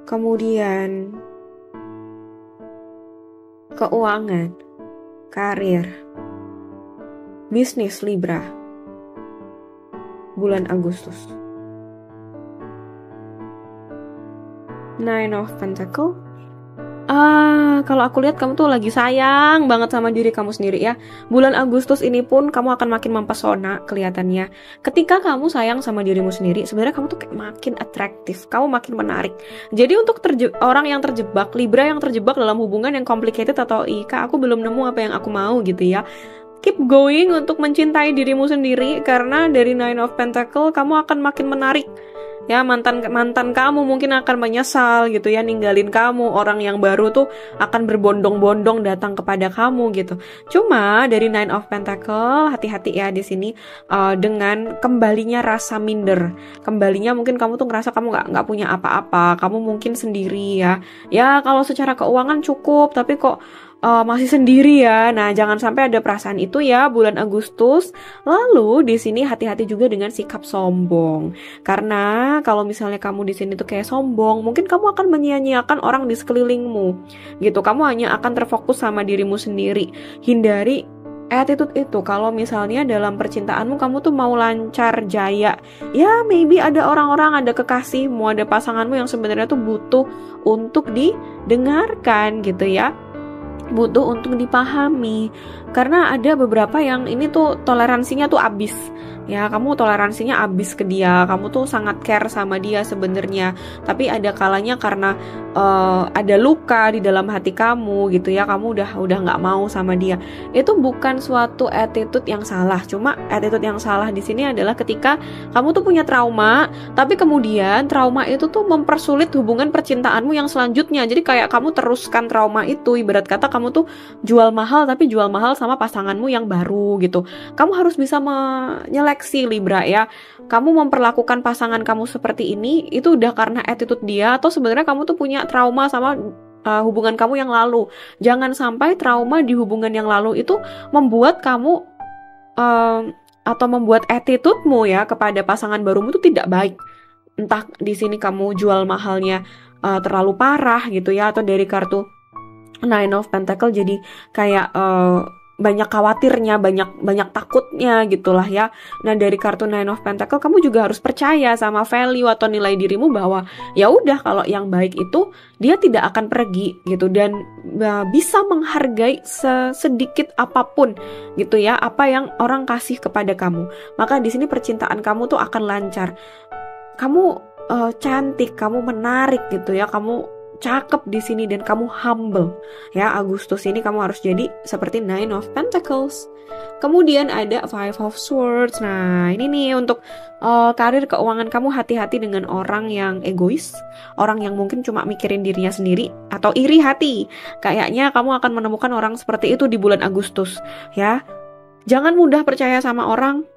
Kemudian keuangan, karir, bisnis Libra bulan Agustus. Nine of Pentacles. Kalau aku lihat kamu tuh lagi sayang banget sama diri kamu sendiri ya. Bulan Agustus ini pun kamu akan makin mempesona kelihatannya. Ketika kamu sayang sama dirimu sendiri, sebenarnya kamu tuh kayak makin atraktif, kamu makin menarik. Jadi untuk orang yang terjebak, Libra yang terjebak dalam hubungan yang complicated atau Kak aku belum nemu apa yang aku mau gitu ya, keep going untuk mencintai dirimu sendiri, karena dari Nine of Pentacles kamu akan makin menarik. Ya, mantan kamu mungkin akan menyesal gitu ya ninggalin kamu. Orang yang baru tuh akan berbondong-bondong datang kepada kamu gitu. Cuma dari Nine of Pentacles, hati-hati ya di sini dengan kembalinya rasa minder. Kembalinya mungkin kamu tuh ngerasa kamu nggak punya apa-apa, kamu mungkin sendiri ya. Ya kalau secara keuangan cukup, tapi kok masih sendiri ya. Nah, jangan sampai ada perasaan itu ya bulan Agustus. Lalu di sini hati-hati juga dengan sikap sombong. Karena kalau misalnya kamu di sini tuh kayak sombong, mungkin kamu akan menyia-nyiakan orang di sekelilingmu. Gitu. Kamu hanya akan terfokus sama dirimu sendiri. Hindari attitude itu. Kalau misalnya dalam percintaanmu kamu tuh mau lancar jaya, ya maybe ada orang-orang, ada kekasihmu, ada pasanganmu yang sebenarnya tuh butuh untuk didengarkan gitu ya, butuh untuk dipahami. Karena ada beberapa yang ini tuh toleransinya tuh abis ya, kamu toleransinya abis ke dia, kamu tuh sangat care sama dia sebenarnya, tapi ada kalanya karena ada luka di dalam hati kamu gitu ya, kamu udah nggak mau sama dia. Itu bukan suatu attitude yang salah, cuma attitude yang salah di sini adalah ketika kamu tuh punya trauma, tapi kemudian trauma itu tuh mempersulit hubungan percintaanmu yang selanjutnya. Jadi kayak kamu teruskan trauma itu, ibarat kata kamu tuh jual mahal, tapi jual mahal sama pasanganmu yang baru gitu. Kamu harus bisa menyeleksi Libra ya. Kamu memperlakukan pasangan kamu seperti ini, itu udah karena attitude dia, atau sebenarnya kamu tuh punya trauma sama hubungan kamu yang lalu. Jangan sampai trauma di hubungan yang lalu itu membuat kamu atau membuat attitude-mu ya kepada pasangan barumu itu tidak baik. Entah di sini kamu jual mahalnya terlalu parah gitu ya, atau dari kartu Nine of Pentacle jadi kayak banyak khawatirnya, banyak takutnya gitulah ya. Nah, dari kartu Nine of Pentacle kamu juga harus percaya sama value atau nilai dirimu bahwa ya udah, kalau yang baik itu dia tidak akan pergi gitu, dan bisa menghargai sedikit apapun gitu ya apa yang orang kasih kepada kamu. Maka di sini percintaan kamu tuh akan lancar. Kamu cantik, kamu menarik gitu ya, kamu cakep di sini, dan kamu humble ya. Agustus ini kamu harus jadi seperti Nine of Pentacles. Kemudian ada Five of Swords. Nah, ini nih untuk karir keuangan kamu, hati-hati dengan orang yang egois, orang yang mungkin cuma mikirin dirinya sendiri atau iri hati. Kayaknya kamu akan menemukan orang seperti itu di bulan Agustus ya. Jangan mudah percaya sama orang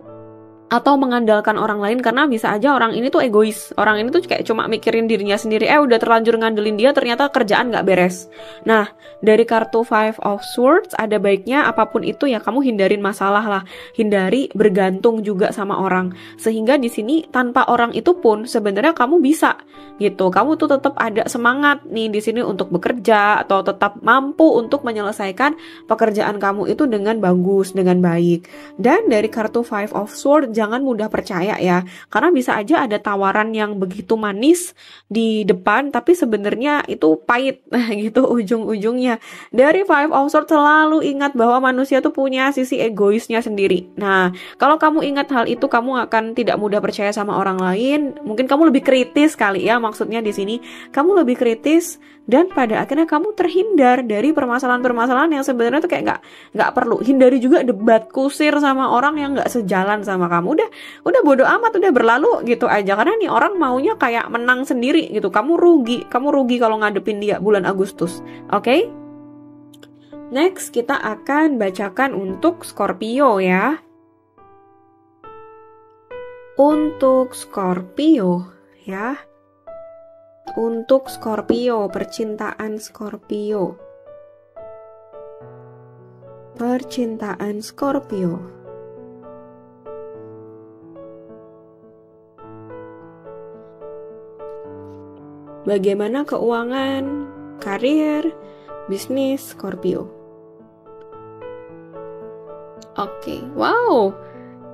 atau mengandalkan orang lain, karena bisa aja orang ini tuh egois. Orang ini tuh kayak cuma mikirin dirinya sendiri. Udah terlanjur ngandelin dia, ternyata kerjaan gak beres. Nah, dari kartu Five of Swords ada baiknya apapun itu ya kamu hindarin masalah lah. Hindari bergantung juga sama orang. Sehingga di sini tanpa orang itu pun sebenarnya kamu bisa gitu. Kamu tuh tetap ada semangat nih di sini untuk bekerja, atau tetap mampu untuk menyelesaikan pekerjaan kamu itu dengan bagus, dengan baik. Dan dari kartu Five of Swords, jangan mudah percaya ya, karena bisa aja ada tawaran yang begitu manis di depan tapi sebenarnya itu pahit gitu ujung-ujungnya. Dari Five of Swords selalu ingat bahwa manusia tuh punya sisi egoisnya sendiri. Nah, kalau kamu ingat hal itu, kamu akan tidak mudah percaya sama orang lain. Mungkin kamu lebih kritis kali ya, maksudnya di sini kamu lebih kritis, dan pada akhirnya kamu terhindar dari permasalahan-permasalahan yang sebenarnya tuh kayak nggak perlu. Hindari juga debat kusir sama orang yang nggak sejalan sama kamu. Udah bodo amat, udah berlalu gitu aja, karena nih orang maunya kayak menang sendiri gitu. Kamu rugi kalau ngadepin dia bulan Agustus. Oke? Next kita akan bacakan untuk Scorpio ya. Untuk Scorpio ya. Untuk Scorpio, percintaan Scorpio. Percintaan Scorpio. Bagaimana keuangan, karir, bisnis Scorpio? Oke, wow,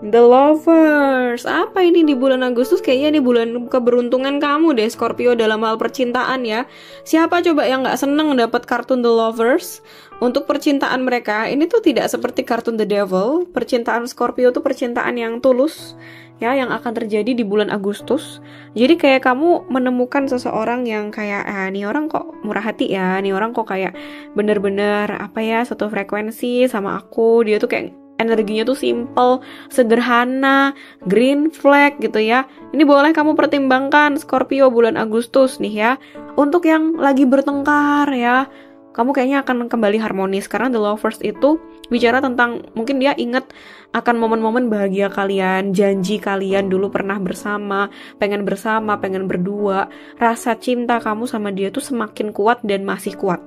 The Lovers. Apa ini di bulan Agustus? Kayaknya di bulan keberuntungan kamu deh Scorpio dalam hal percintaan ya. Siapa coba yang gak seneng dapat kartun The Lovers? Untuk percintaan mereka, ini tuh tidak seperti kartun The Devil. Percintaan Scorpio tuh percintaan yang tulus ya, yang akan terjadi di bulan Agustus. Jadi kayak kamu menemukan seseorang yang kayak nih orang kok murah hati ya, nih orang kok kayak bener-bener apa ya, satu frekuensi sama aku. Dia tuh kayak energinya tuh simple, sederhana, green flag gitu ya. Ini boleh kamu pertimbangkan Scorpio bulan Agustus nih ya. Untuk yang lagi bertengkar ya, kamu kayaknya akan kembali harmonis, karena The Lovers itu bicara tentang mungkin dia ingat akan momen-momen bahagia kalian, janji kalian dulu pernah bersama, pengen berdua. Rasa cinta kamu sama dia tuh semakin kuat dan masih kuat.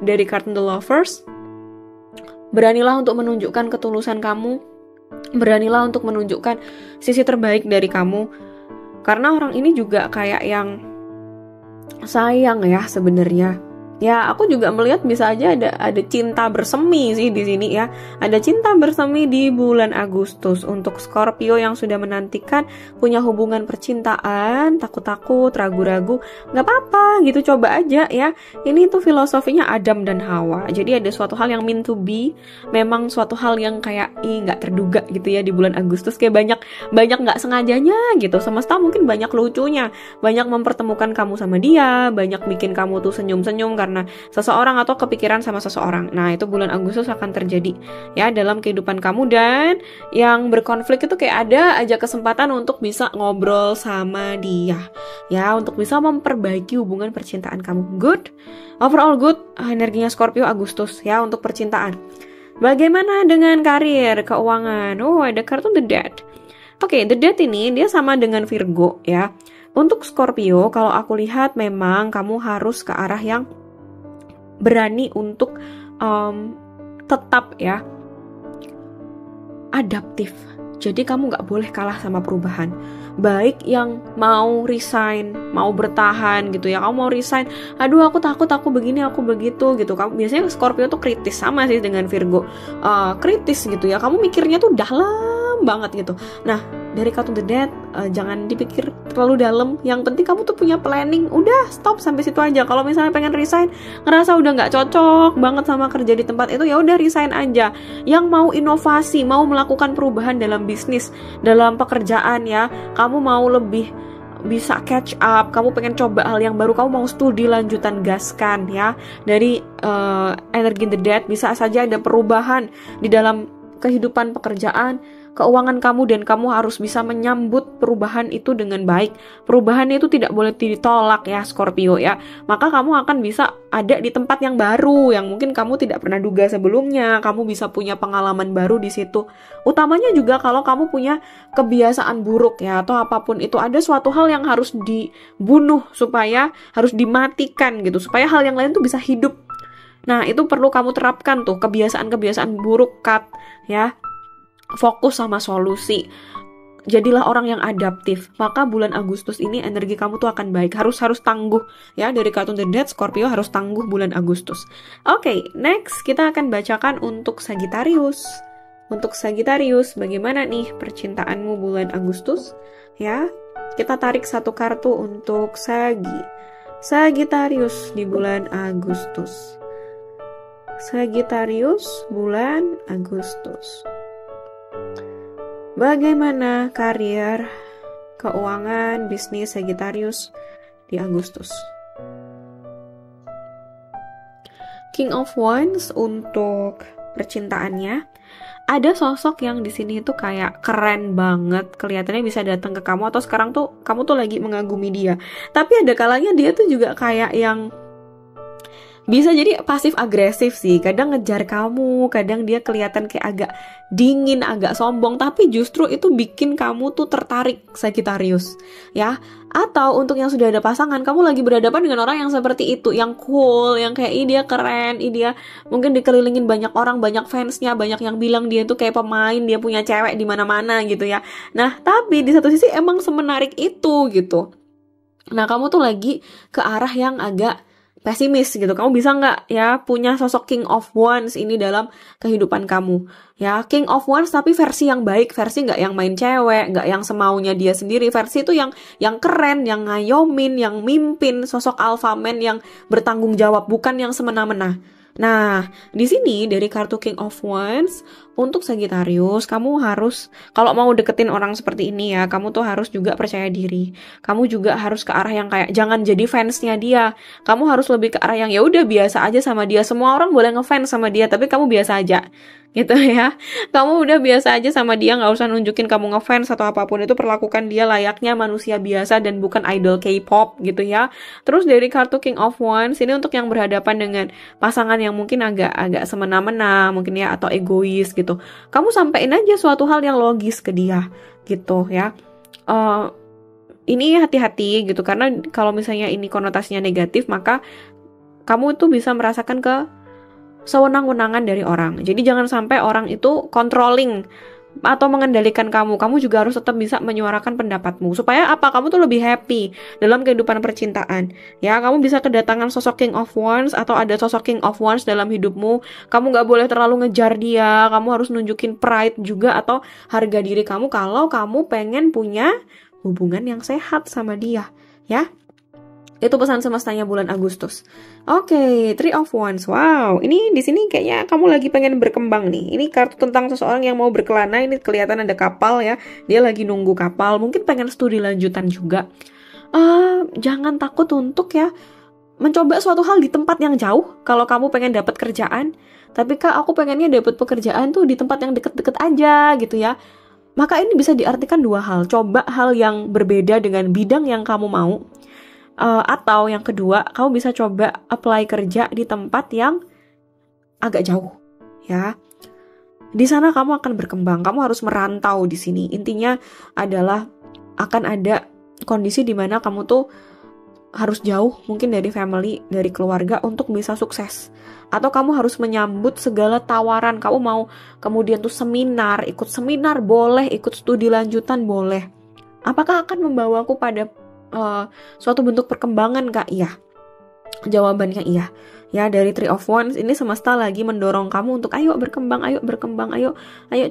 Dari kartu The Lovers, beranilah untuk menunjukkan ketulusan kamu, beranilah untuk menunjukkan sisi terbaik dari kamu, karena orang ini juga kayak yang sayang ya sebenarnya. Ya, aku juga melihat bisa aja ada cinta bersemi sih di sini ya. Ada cinta bersemi di bulan Agustus untuk Scorpio yang sudah menantikan punya hubungan percintaan, takut-takut, ragu-ragu, nggak apa-apa gitu, coba aja ya. Ini tuh filosofinya Adam dan Hawa. Jadi ada suatu hal yang meant to be, memang suatu hal yang kayak nggak terduga gitu ya di bulan Agustus, kayak banyak nggak sengajanya gitu. Semesta mungkin banyak lucunya, banyak mempertemukan kamu sama dia, banyak bikin kamu tuh senyum-senyum karena karena seseorang atau kepikiran sama seseorang. Nah, itu bulan Agustus akan terjadi ya dalam kehidupan kamu. Dan yang berkonflik itu kayak ada aja kesempatan untuk bisa ngobrol sama dia ya, untuk bisa memperbaiki hubungan percintaan kamu. Good, overall good energinya Scorpio Agustus ya untuk percintaan. Bagaimana dengan karir, keuangan? Oh, ada kartu The Death. Oke, The Death ini dia sama dengan Virgo ya. Untuk Scorpio, kalau aku lihat memang kamu harus ke arah yang berani untuk tetap ya adaptif. Jadi kamu gak boleh kalah sama perubahan. Baik yang mau resign, mau bertahan gitu ya. Kamu mau resign, aduh aku takut, aku begini, aku begitu gitu. Kamu biasanya Scorpio tuh kritis, sama sih dengan Virgo. Kritis gitu ya. Kamu mikirnya tuh dalam banget gitu. Nah, dari kartu The Death, jangan dipikir terlalu dalam. Yang penting kamu tuh punya planning. Udah stop sampai situ aja. Kalau misalnya pengen resign, ngerasa udah nggak cocok banget sama kerja di tempat itu, ya udah resign aja. Yang mau inovasi, mau melakukan perubahan dalam bisnis, dalam pekerjaan ya, kamu mau lebih bisa catch up, kamu pengen coba hal yang baru, kamu mau studi lanjutan, gaskan ya. Dari energi The Death bisa saja ada perubahan di dalam kehidupan pekerjaan, keuangan kamu, dan kamu harus bisa menyambut perubahan itu dengan baik. Perubahan itu tidak boleh ditolak ya Scorpio ya. Maka kamu akan bisa ada di tempat yang baru yang mungkin kamu tidak pernah duga sebelumnya. Kamu bisa punya pengalaman baru di situ. Utamanya juga kalau kamu punya kebiasaan buruk ya, atau apapun itu, ada suatu hal yang harus dibunuh, supaya harus dimatikan gitu, supaya hal yang lain tuh bisa hidup. Nah, itu perlu kamu terapkan tuh kebiasaan-kebiasaan buruk, cut ya. Fokus sama solusi. Jadilah orang yang adaptif. Maka bulan Agustus ini energi kamu tuh akan baik. Harus tangguh ya. Dari kartu The Death, Scorpio harus tangguh bulan Agustus. Oke, next kita akan bacakan untuk Sagittarius. Untuk Sagittarius, bagaimana nih percintaanmu bulan Agustus? Ya, kita tarik satu kartu untuk Sagittarius di bulan Agustus. Sagittarius bulan Agustus. Bagaimana karir, keuangan, bisnis Sagittarius di Agustus? King of Wands untuk percintaannya. Ada sosok yang di sini tuh kayak keren banget, kelihatannya bisa datang ke kamu, atau sekarang tuh kamu tuh lagi mengagumi dia. Tapi ada kalanya dia tuh juga kayak yang bisa jadi pasif agresif sih, kadang ngejar kamu, kadang dia kelihatan kayak agak dingin, agak sombong, tapi justru itu bikin kamu tuh tertarik Sagittarius ya. Atau untuk yang sudah ada pasangan, kamu lagi berhadapan dengan orang yang seperti itu, yang cool, yang kayak dia keren, dia mungkin dikelilingin banyak orang, banyak fansnya, banyak yang bilang dia tuh kayak pemain, dia punya cewek di mana-mana gitu ya. Nah, tapi di satu sisi emang semenarik itu gitu. Nah, kamu tuh lagi ke arah yang agak pesimis gitu. Kamu bisa nggak ya punya sosok King of Wands ini dalam kehidupan kamu ya. King of Wands tapi versi yang baik, versi nggak yang main cewek, nggak yang semaunya dia sendiri, versi itu yang keren, yang ngayomin, yang mimpin, sosok alpha man yang bertanggung jawab, bukan yang semena-mena. Nah, di sini dari kartu King of Wands untuk Sagittarius, kamu harus, kalau mau deketin orang seperti ini ya, kamu tuh harus juga percaya diri. Kamu juga harus ke arah yang kayak jangan jadi fansnya dia. Kamu harus lebih ke arah yang ya udah biasa aja sama dia. Semua orang boleh ngefans sama dia, tapi kamu biasa aja. Gitu ya. Kamu udah biasa aja sama dia, nggak usah nunjukin kamu ngefans atau apapun itu, perlakukan dia layaknya manusia biasa dan bukan idol K-pop gitu ya. Terus dari kartu King of Wands ini untuk yang berhadapan dengan pasangan yang mungkin agak semena-mena mungkin ya, atau egois gitu. Kamu sampein aja suatu hal yang logis ke dia gitu ya. Ini hati-hati gitu, karena kalau misalnya ini konotasinya negatif, maka kamu tuh bisa merasakan ke sewenang-wenangan dari orang. Jadi jangan sampai orang itu controlling atau mengendalikan kamu. Kamu juga harus tetap bisa menyuarakan pendapatmu. Supaya apa? Kamu tuh lebih happy dalam kehidupan percintaan. Ya, kamu bisa kedatangan sosok King of Wands atau ada sosok King of Wands dalam hidupmu. Kamu gak boleh terlalu ngejar dia. Kamu harus nunjukin pride juga atau harga diri kamu kalau kamu pengen punya hubungan yang sehat sama dia. Ya. Itu pesan semestanya bulan Agustus. Oke, Three of Wands. Wow, ini di sini kayaknya kamu lagi pengen berkembang nih. Ini kartu tentang seseorang yang mau berkelana. Ini kelihatan ada kapal ya. Dia lagi nunggu kapal. Mungkin pengen studi lanjutan juga. Jangan takut untuk ya mencoba suatu hal di tempat yang jauh. Kalau kamu pengen dapat kerjaan, tapi Kak, aku pengennya dapat pekerjaan tuh di tempat yang deket-deket aja gitu ya. Maka ini bisa diartikan dua hal. Coba hal yang berbeda dengan bidang yang kamu mau. Atau yang kedua, kamu bisa coba apply kerja di tempat yang agak jauh, ya. Di sana kamu akan berkembang. Kamu harus merantau di sini. Intinya adalah akan ada kondisi di mana kamu tuh harus jauh mungkin dari family, dari keluarga untuk bisa sukses. Atau kamu harus menyambut segala tawaran. Kamu mau kemudian tuh seminar, ikut seminar boleh, ikut studi lanjutan boleh. Apakah akan membawaku pada suatu bentuk perkembangan, Kak? Iya. Jawabannya iya. Ya, dari Three of Wands ini semesta lagi mendorong kamu untuk ayo berkembang, ayo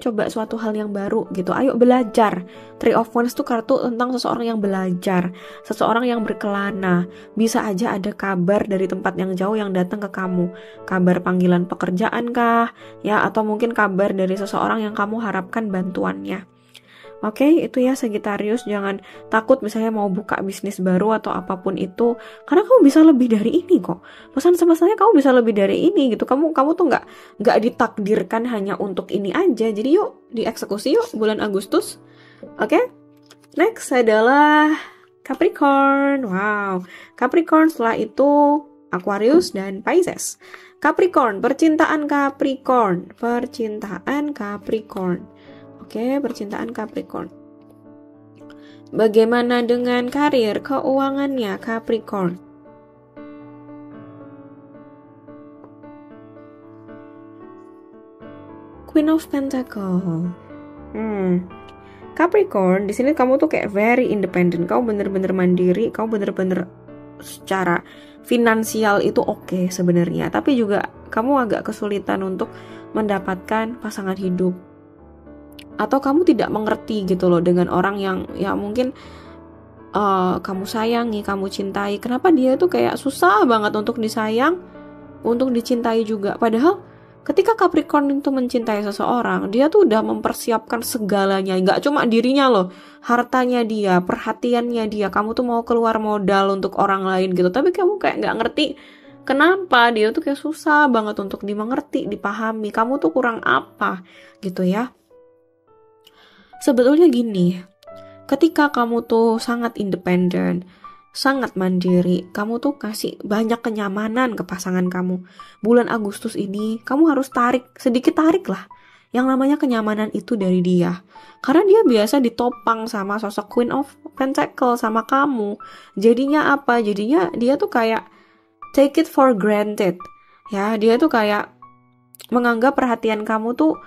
coba suatu hal yang baru gitu. Ayo belajar. Three of Wands tuh kartu tentang seseorang yang belajar, seseorang yang berkelana. Bisa aja ada kabar dari tempat yang jauh yang datang ke kamu. Kabar panggilan pekerjaan kah? Ya, atau mungkin kabar dari seseorang yang kamu harapkan bantuannya. Oke, itu ya Sagittarius, jangan takut misalnya mau buka bisnis baru atau apapun itu, karena kamu bisa lebih dari ini kok. Pesan semestanya kamu bisa lebih dari ini gitu. Kamu tuh nggak ditakdirkan hanya untuk ini aja. Jadi yuk dieksekusi yuk bulan Agustus. Oke, next adalah Capricorn. Wow, Capricorn setelah itu Aquarius dan Pisces. Capricorn, percintaan Capricorn. Oke, percintaan Capricorn. Bagaimana dengan karir, keuangannya Capricorn? Queen of Pentacle. Capricorn, di sini kamu tuh kayak very independent. Kamu bener-bener mandiri, kamu bener-bener secara finansial itu oke sebenarnya. Tapi juga kamu agak kesulitan untuk mendapatkan pasangan hidup. Atau kamu tidak mengerti gitu loh dengan orang yang ya mungkin kamu sayangi, kamu cintai. Kenapa dia tuh kayak susah banget untuk disayang, untuk dicintai juga. Padahal ketika Capricorn itu mencintai seseorang, dia tuh udah mempersiapkan segalanya. Gak cuma dirinya loh, hartanya dia, perhatiannya dia. Kamu tuh mau keluar modal untuk orang lain gitu. Tapi kamu kayak gak ngerti kenapa dia tuh kayak susah banget untuk dimengerti, dipahami. Kamu tuh kurang apa gitu ya. Sebetulnya gini, ketika kamu tuh sangat independen, sangat mandiri, kamu tuh kasih banyak kenyamanan ke pasangan kamu. Bulan Agustus ini, kamu harus sedikit tarik lah. Yang namanya kenyamanan itu dari dia. Karena dia biasa ditopang sama sosok Queen of Pentacle sama kamu. Jadinya apa? Jadinya dia tuh kayak take it for granted. Ya, dia tuh kayak menganggap perhatian kamu tuh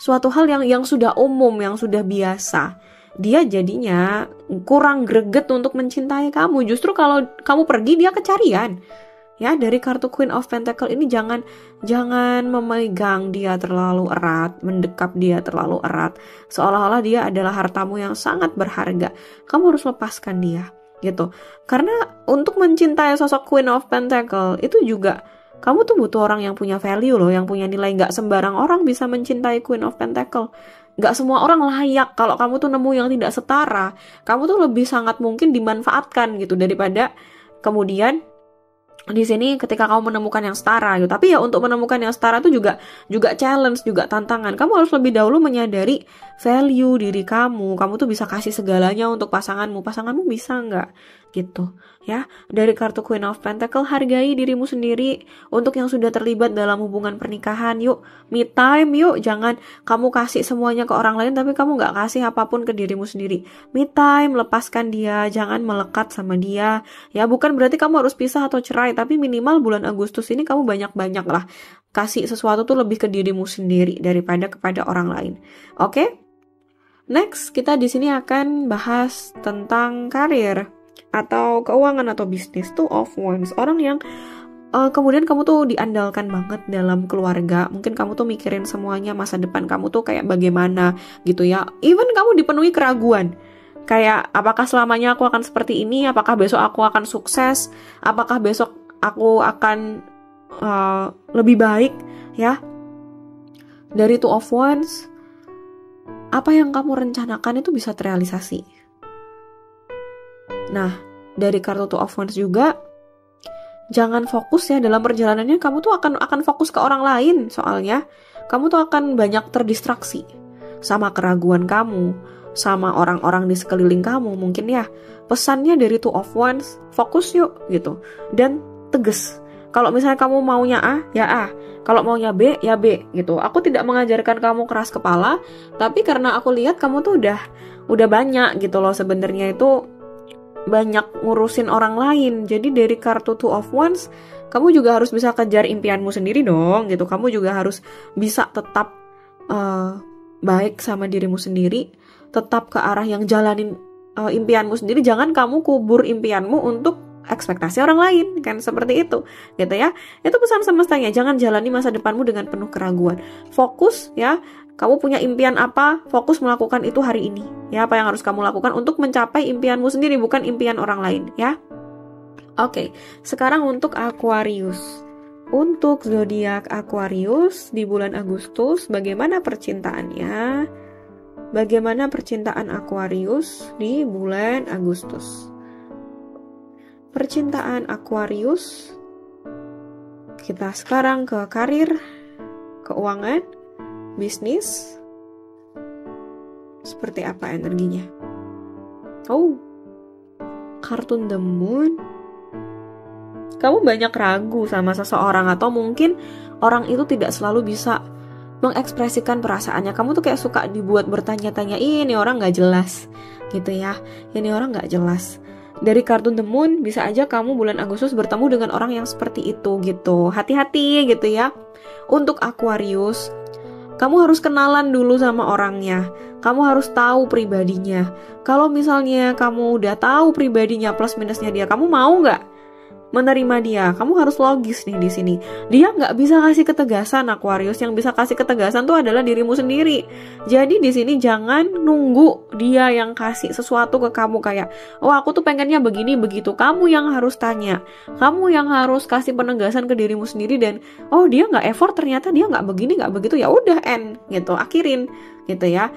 suatu hal yang sudah umum, yang sudah biasa. Dia jadinya kurang greget untuk mencintai kamu. Justru kalau kamu pergi, dia kecarian. Ya, dari kartu Queen of Pentacle ini jangan memegang dia terlalu erat, mendekap dia terlalu erat. Seolah-olah dia adalah hartamu yang sangat berharga. Kamu harus lepaskan dia, gitu. Karena untuk mencintai sosok Queen of Pentacle itu juga kamu tuh butuh orang yang punya value loh, yang punya nilai. Gak sembarang orang bisa mencintai Queen of Pentacle. Gak semua orang layak. Kalau kamu tuh nemu yang tidak setara, kamu tuh lebih sangat mungkin dimanfaatkan gitu daripada kemudian di sini ketika kamu menemukan yang setara gitu. Tapi ya untuk menemukan yang setara itu juga challenge, juga tantangan. Kamu harus lebih dahulu menyadari value diri kamu. Kamu tuh bisa kasih segalanya untuk pasanganmu. Pasanganmu bisa nggak? Gitu ya. Dari kartu Queen of Pentacle, hargai dirimu sendiri. Untuk yang sudah terlibat dalam hubungan pernikahan, yuk me time, yuk. Jangan kamu kasih semuanya ke orang lain tapi kamu nggak kasih apapun ke dirimu sendiri. Me time, lepaskan dia, jangan melekat sama dia. Ya, bukan berarti kamu harus pisah atau cerai, tapi minimal bulan Agustus ini kamu banyak-banyak lah kasih sesuatu tuh lebih ke dirimu sendiri daripada kepada orang lain. Oke? Next, kita di sini akan bahas tentang karir atau keuangan atau bisnis. Two of Wands, orang yang kemudian kamu tuh diandalkan banget dalam keluarga. Mungkin kamu tuh mikirin semuanya, masa depan kamu tuh kayak bagaimana gitu ya. Even kamu dipenuhi keraguan. Kayak apakah selamanya aku akan seperti ini? Apakah besok aku akan sukses? Apakah besok aku akan lebih baik ya? Dari Two of Wands, apa yang kamu rencanakan itu bisa terrealisasi. Nah, dari kartu Two of Wands juga, jangan fokus ya dalam perjalanannya. Kamu tuh akan fokus ke orang lain, soalnya kamu tuh akan banyak terdistraksi sama keraguan kamu, sama orang-orang di sekeliling kamu. Mungkin ya pesannya dari Two of Wands, fokus yuk gitu, dan tegas. Kalau misalnya kamu maunya A, ya A. Kalau maunya B, ya B gitu. Aku tidak mengajarkan kamu keras kepala, tapi karena aku lihat kamu tuh udah banyak gitu loh sebenarnya itu, banyak ngurusin orang lain. Jadi dari kartu Two of Wands, kamu juga harus bisa kejar impianmu sendiri dong gitu. Kamu juga harus bisa tetap baik sama dirimu sendiri, tetap ke arah yang jalanin impianmu sendiri. Jangan kamu kubur impianmu untuk ekspektasi orang lain, kan seperti itu gitu ya. Itu pesan semestanya, jangan jalani masa depanmu dengan penuh keraguan. Fokus ya, kamu punya impian apa, fokus melakukan itu hari ini ya. Apa yang harus kamu lakukan untuk mencapai impianmu sendiri, bukan impian orang lain ya. Oke, sekarang untuk Aquarius. Untuk zodiak Aquarius di bulan Agustus, bagaimana percintaannya? Bagaimana percintaan Aquarius di bulan Agustus? Percintaan Aquarius, kita sekarang ke karir, keuangan, bisnis. Seperti apa energinya? Oh, kartu The Moon. Kamu banyak ragu sama seseorang, atau mungkin orang itu tidak selalu bisa mengekspresikan perasaannya. Kamu tuh kayak suka dibuat bertanya-tanya, ini orang gak jelas gitu ya, ini orang gak jelas. Dari kartu The Moon, bisa aja kamu bulan Agustus bertemu dengan orang yang seperti itu gitu. Hati-hati gitu ya. Untuk Aquarius, kamu harus kenalan dulu sama orangnya. Kamu harus tahu pribadinya. Kalau misalnya kamu udah tahu pribadinya plus minusnya dia, kamu mau nggak menerima dia? Kamu harus logis nih di sini. Dia nggak bisa kasih ketegasan, Aquarius. Yang bisa kasih ketegasan tuh adalah dirimu sendiri. Jadi di sini jangan nunggu dia yang kasih sesuatu ke kamu kayak, oh aku tuh pengennya begini begitu. Kamu yang harus tanya. Kamu yang harus kasih penegasan ke dirimu sendiri, dan oh dia nggak effort, ternyata dia nggak begini nggak begitu, ya udah end gitu, akhirin gitu ya.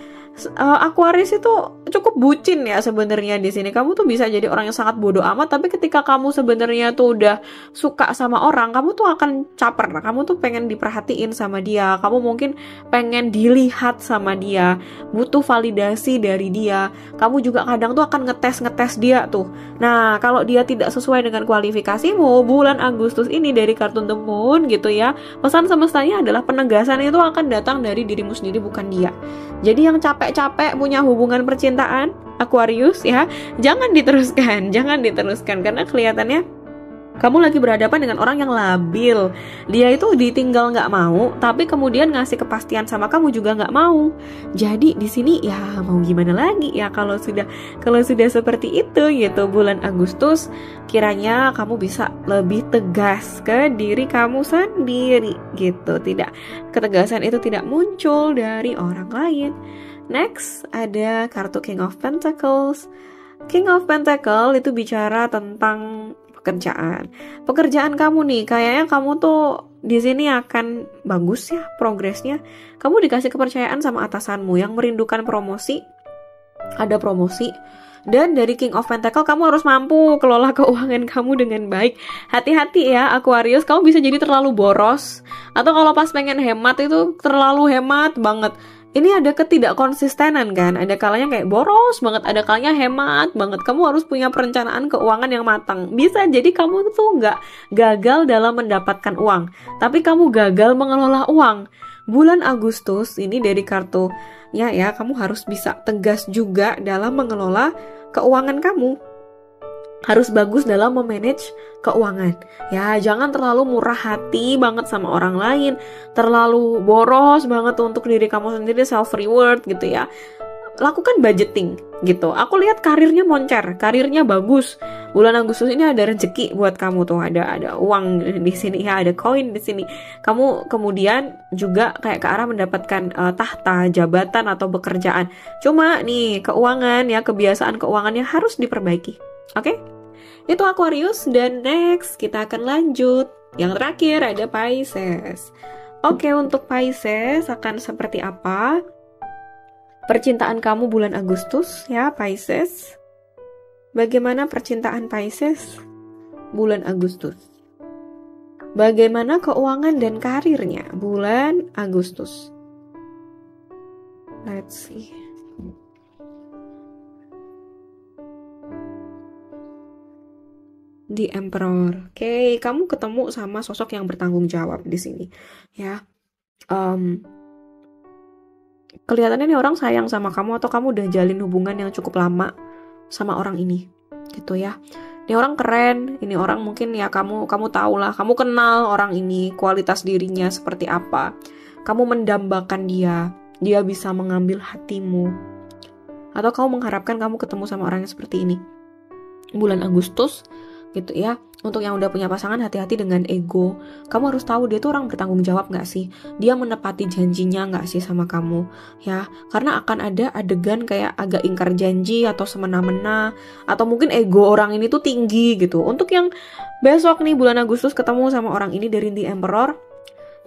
Aquarius itu cukup bucin ya sebenarnya di sini. Kamu tuh bisa jadi orang yang sangat bodoh amat, tapi ketika kamu sebenarnya tuh udah suka sama orang, kamu tuh akan caper. Kamu tuh pengen diperhatiin sama dia. Kamu mungkin pengen dilihat sama dia, butuh validasi dari dia. Kamu juga kadang tuh akan ngetes dia tuh. Nah, kalau dia tidak sesuai dengan kualifikasimu, bulan Agustus ini dari kartu The Moon gitu ya, pesan semestanya adalah penegasan itu akan datang dari dirimu sendiri, bukan dia. Jadi yang capek-capek punya hubungan percintaan Aquarius ya, jangan diteruskan karena kelihatannya kamu lagi berhadapan dengan orang yang labil. Dia itu ditinggal nggak mau, tapi kemudian ngasih kepastian sama kamu juga nggak mau. Jadi di sini ya mau gimana lagi ya kalau sudah seperti itu gitu. Bulan Agustus kiranya kamu bisa lebih tegas ke diri kamu sendiri gitu. Tidak, ketegasan itu tidak muncul dari orang lain. Next ada kartu King of Pentacles. King of Pentacles itu bicara tentang pekerjaan kamu nih. Kayaknya kamu tuh di sini akan bagus ya progresnya. Kamu dikasih kepercayaan sama atasanmu yang merindukan promosi. Ada promosi. Dan dari King of Pentacles, kamu harus mampu kelola keuangan kamu dengan baik. Hati-hati ya Aquarius, kamu bisa jadi terlalu boros, atau kalau pas pengen hemat itu terlalu hemat banget. Ini ada ketidakkonsistenan kan, ada kalanya kayak boros banget, ada kalanya hemat banget. Kamu harus punya perencanaan keuangan yang matang. Bisa jadi kamu tuh nggak gagal dalam mendapatkan uang, tapi kamu gagal mengelola uang. Bulan Agustus ini dari kartu ya, kamu harus bisa tegas juga dalam mengelola keuangan kamu. Harus bagus dalam memanage keuangan. Ya, jangan terlalu murah hati banget sama orang lain, terlalu boros banget untuk diri kamu sendiri, self reward gitu ya. Lakukan budgeting gitu. Aku lihat karirnya moncer, karirnya bagus. Bulan Agustus ini ada rezeki buat kamu tuh, ada uang di sini ya, ada koin di sini. Kamu kemudian juga kayak ke arah mendapatkan tahta, jabatan atau pekerjaan. Cuma nih keuangan ya, kebiasaan keuangannya harus diperbaiki. Oke? Itu Aquarius, dan next kita akan lanjut. Yang terakhir ada Pisces. Oke, untuk Pisces akan seperti apa percintaan kamu bulan Agustus ya Pisces? Bagaimana percintaan Pisces bulan Agustus? Bagaimana keuangan dan karirnya bulan Agustus? Let's see. The Emperor. Oke, kamu ketemu sama sosok yang bertanggung jawab di sini, ya. Kelihatannya nih orang sayang sama kamu, atau kamu udah jalin hubungan yang cukup lama sama orang ini, gitu ya. Ini orang keren, ini orang mungkin ya kamu tahu lah, kamu kenal orang ini, kualitas dirinya seperti apa. Kamu mendambakan dia bisa mengambil hatimu. Atau kamu mengharapkan kamu ketemu sama orang yang seperti ini. Bulan Agustus, gitu ya. Untuk yang udah punya pasangan, hati-hati dengan ego. Kamu harus tahu dia tuh orang bertanggung jawab gak sih? Dia menepati janjinya gak sih sama kamu? Ya, karena akan ada adegan kayak agak ingkar janji atau semena-mena, atau mungkin ego orang ini tuh tinggi gitu. Untuk yang besok nih bulan Agustus ketemu sama orang ini dari The Emperor,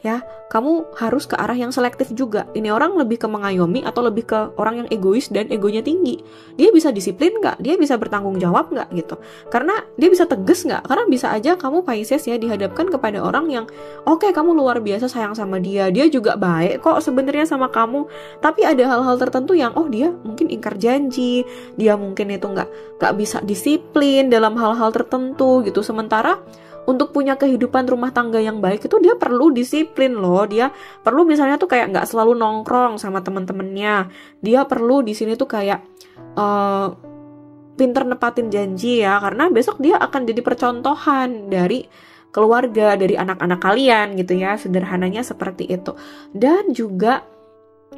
ya, kamu harus ke arah yang selektif juga. Ini orang lebih ke mengayomi atau lebih ke orang yang egois dan egonya tinggi. Dia bisa disiplin nggak? Dia bisa bertanggung jawab nggak gitu? Karena dia bisa tegas nggak? Karena bisa aja kamu Pisces ya dihadapkan kepada orang yang oke, kamu luar biasa sayang sama dia. Dia juga baik kok sebenarnya sama kamu. Tapi ada hal-hal tertentu yang dia mungkin ingkar janji. Dia mungkin itu nggak bisa disiplin dalam hal-hal tertentu gitu. Sementara untuk punya kehidupan rumah tangga yang baik itu dia perlu disiplin loh. Dia perlu misalnya tuh kayak nggak selalu nongkrong sama temen-temennya. Dia perlu di sini tuh kayak pinter nepatin janji ya. Karena besok dia akan jadi percontohan dari keluarga, dari anak-anak kalian gitu ya. Sederhananya seperti itu. Dan juga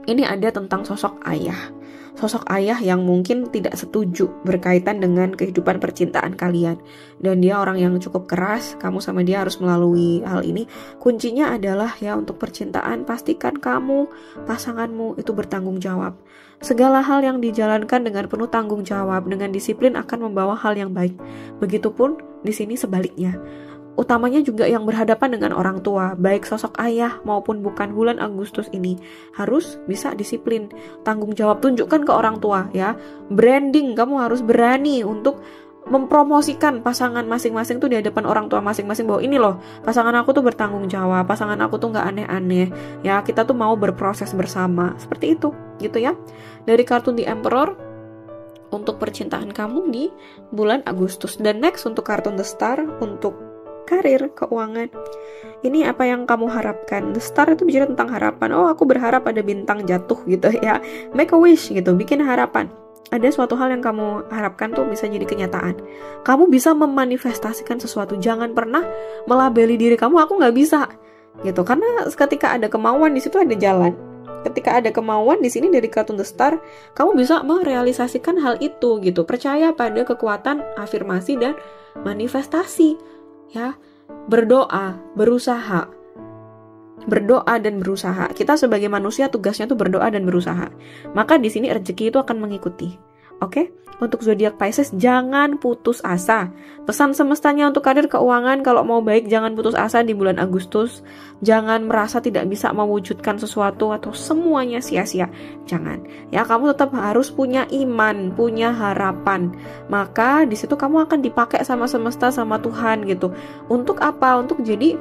ini ada tentang sosok ayah. Sosok ayah yang mungkin tidak setuju berkaitan dengan kehidupan percintaan kalian. Dan dia orang yang cukup keras, kamu sama dia harus melalui hal ini. Kuncinya adalah ya untuk percintaan, pastikan kamu, pasanganmu itu bertanggung jawab. Segala hal yang dijalankan dengan penuh tanggung jawab, dengan disiplin akan membawa hal yang baik. Begitupun di sini sebaliknya. Utamanya juga yang berhadapan dengan orang tua, baik sosok ayah maupun bukan, bulan Agustus ini harus bisa disiplin, tanggung jawab, tunjukkan ke orang tua ya. Branding, kamu harus berani untuk mempromosikan pasangan masing-masing tuh di hadapan orang tua masing-masing, bahwa ini loh, pasangan aku tuh bertanggung jawab, pasangan aku tuh nggak aneh-aneh ya, kita tuh mau berproses bersama, seperti itu gitu ya. Dari kartu The Emperor untuk percintaan kamu di bulan Agustus. Dan next untuk kartu The Star untuk karir, keuangan. Ini apa yang kamu harapkan? The Star itu bicara tentang harapan. Oh, aku berharap ada bintang jatuh gitu ya. Make a wish gitu, bikin harapan. Ada suatu hal yang kamu harapkan tuh bisa jadi kenyataan. Kamu bisa memanifestasikan sesuatu. Jangan pernah melabeli diri kamu, aku nggak bisa gitu. Karena ketika ada kemauan di situ ada jalan. Ketika ada kemauan di sini dari kartu The Star, kamu bisa merealisasikan hal itu gitu. Percaya pada kekuatan afirmasi dan manifestasi. Ya, berdoa, berusaha. Berdoa dan berusaha. Kita sebagai manusia tugasnya tuh berdoa dan berusaha. Maka di sini rezeki itu akan mengikuti. Oke? Untuk zodiak Pisces, jangan putus asa. Pesan semestanya untuk karir, keuangan, kalau mau baik jangan putus asa di bulan Agustus. Jangan merasa tidak bisa mewujudkan sesuatu atau semuanya sia-sia. Jangan. Ya, kamu tetap harus punya iman, punya harapan. Maka di situ kamu akan dipakai sama semesta, sama Tuhan gitu. Untuk apa? Untuk jadi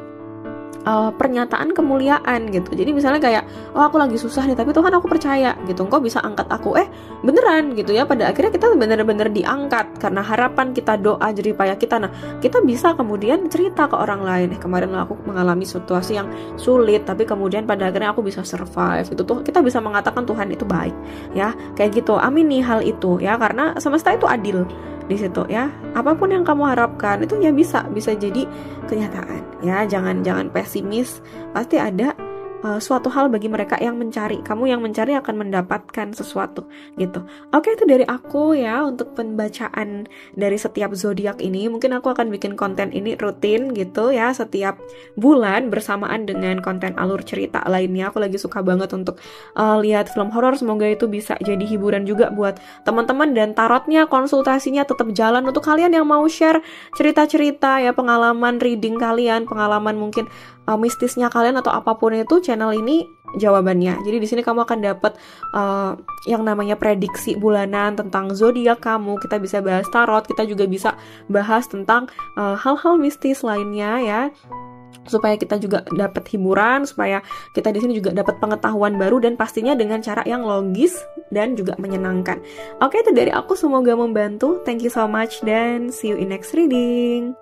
pernyataan kemuliaan gitu. Jadi misalnya kayak, oh aku lagi susah nih, tapi Tuhan aku percaya gitu, engkau bisa angkat aku. Beneran gitu ya, pada akhirnya kita bener-bener diangkat karena harapan kita, doa, jeripaya kita. Nah, kita bisa kemudian cerita ke orang lain, kemarin aku mengalami situasi yang sulit, tapi kemudian pada akhirnya aku bisa survive. Itu tuh kita bisa mengatakan Tuhan itu baik ya, kayak gitu. Amini hal itu ya, karena semesta itu adil di situ ya. Apapun yang kamu harapkan itu ya bisa jadi kenyataan ya. Jangan pesimis, pasti ada suatu hal bagi mereka yang mencari. Kamu yang mencari akan mendapatkan sesuatu gitu. Oke, itu dari aku ya untuk pembacaan dari setiap zodiak ini. Mungkin aku akan bikin konten ini rutin gitu ya, setiap bulan bersamaan dengan konten alur cerita lainnya. Aku lagi suka banget untuk lihat film horor. Semoga itu bisa jadi hiburan juga buat teman-teman, dan tarotnya, konsultasinya tetap jalan untuk kalian yang mau share cerita-cerita ya, pengalaman reading kalian, pengalaman mungkin mistisnya kalian atau apapun itu, channel ini jawabannya. Jadi di sini kamu akan dapat yang namanya prediksi bulanan tentang zodiak kamu. Kita bisa bahas tarot, kita juga bisa bahas tentang hal-hal mistis lainnya ya. supaya kita juga dapat hiburan, supaya kita di sini juga dapat pengetahuan baru, dan pastinya dengan cara yang logis dan juga menyenangkan. Oke, itu dari aku, semoga membantu. Thank you so much dan see you in next reading.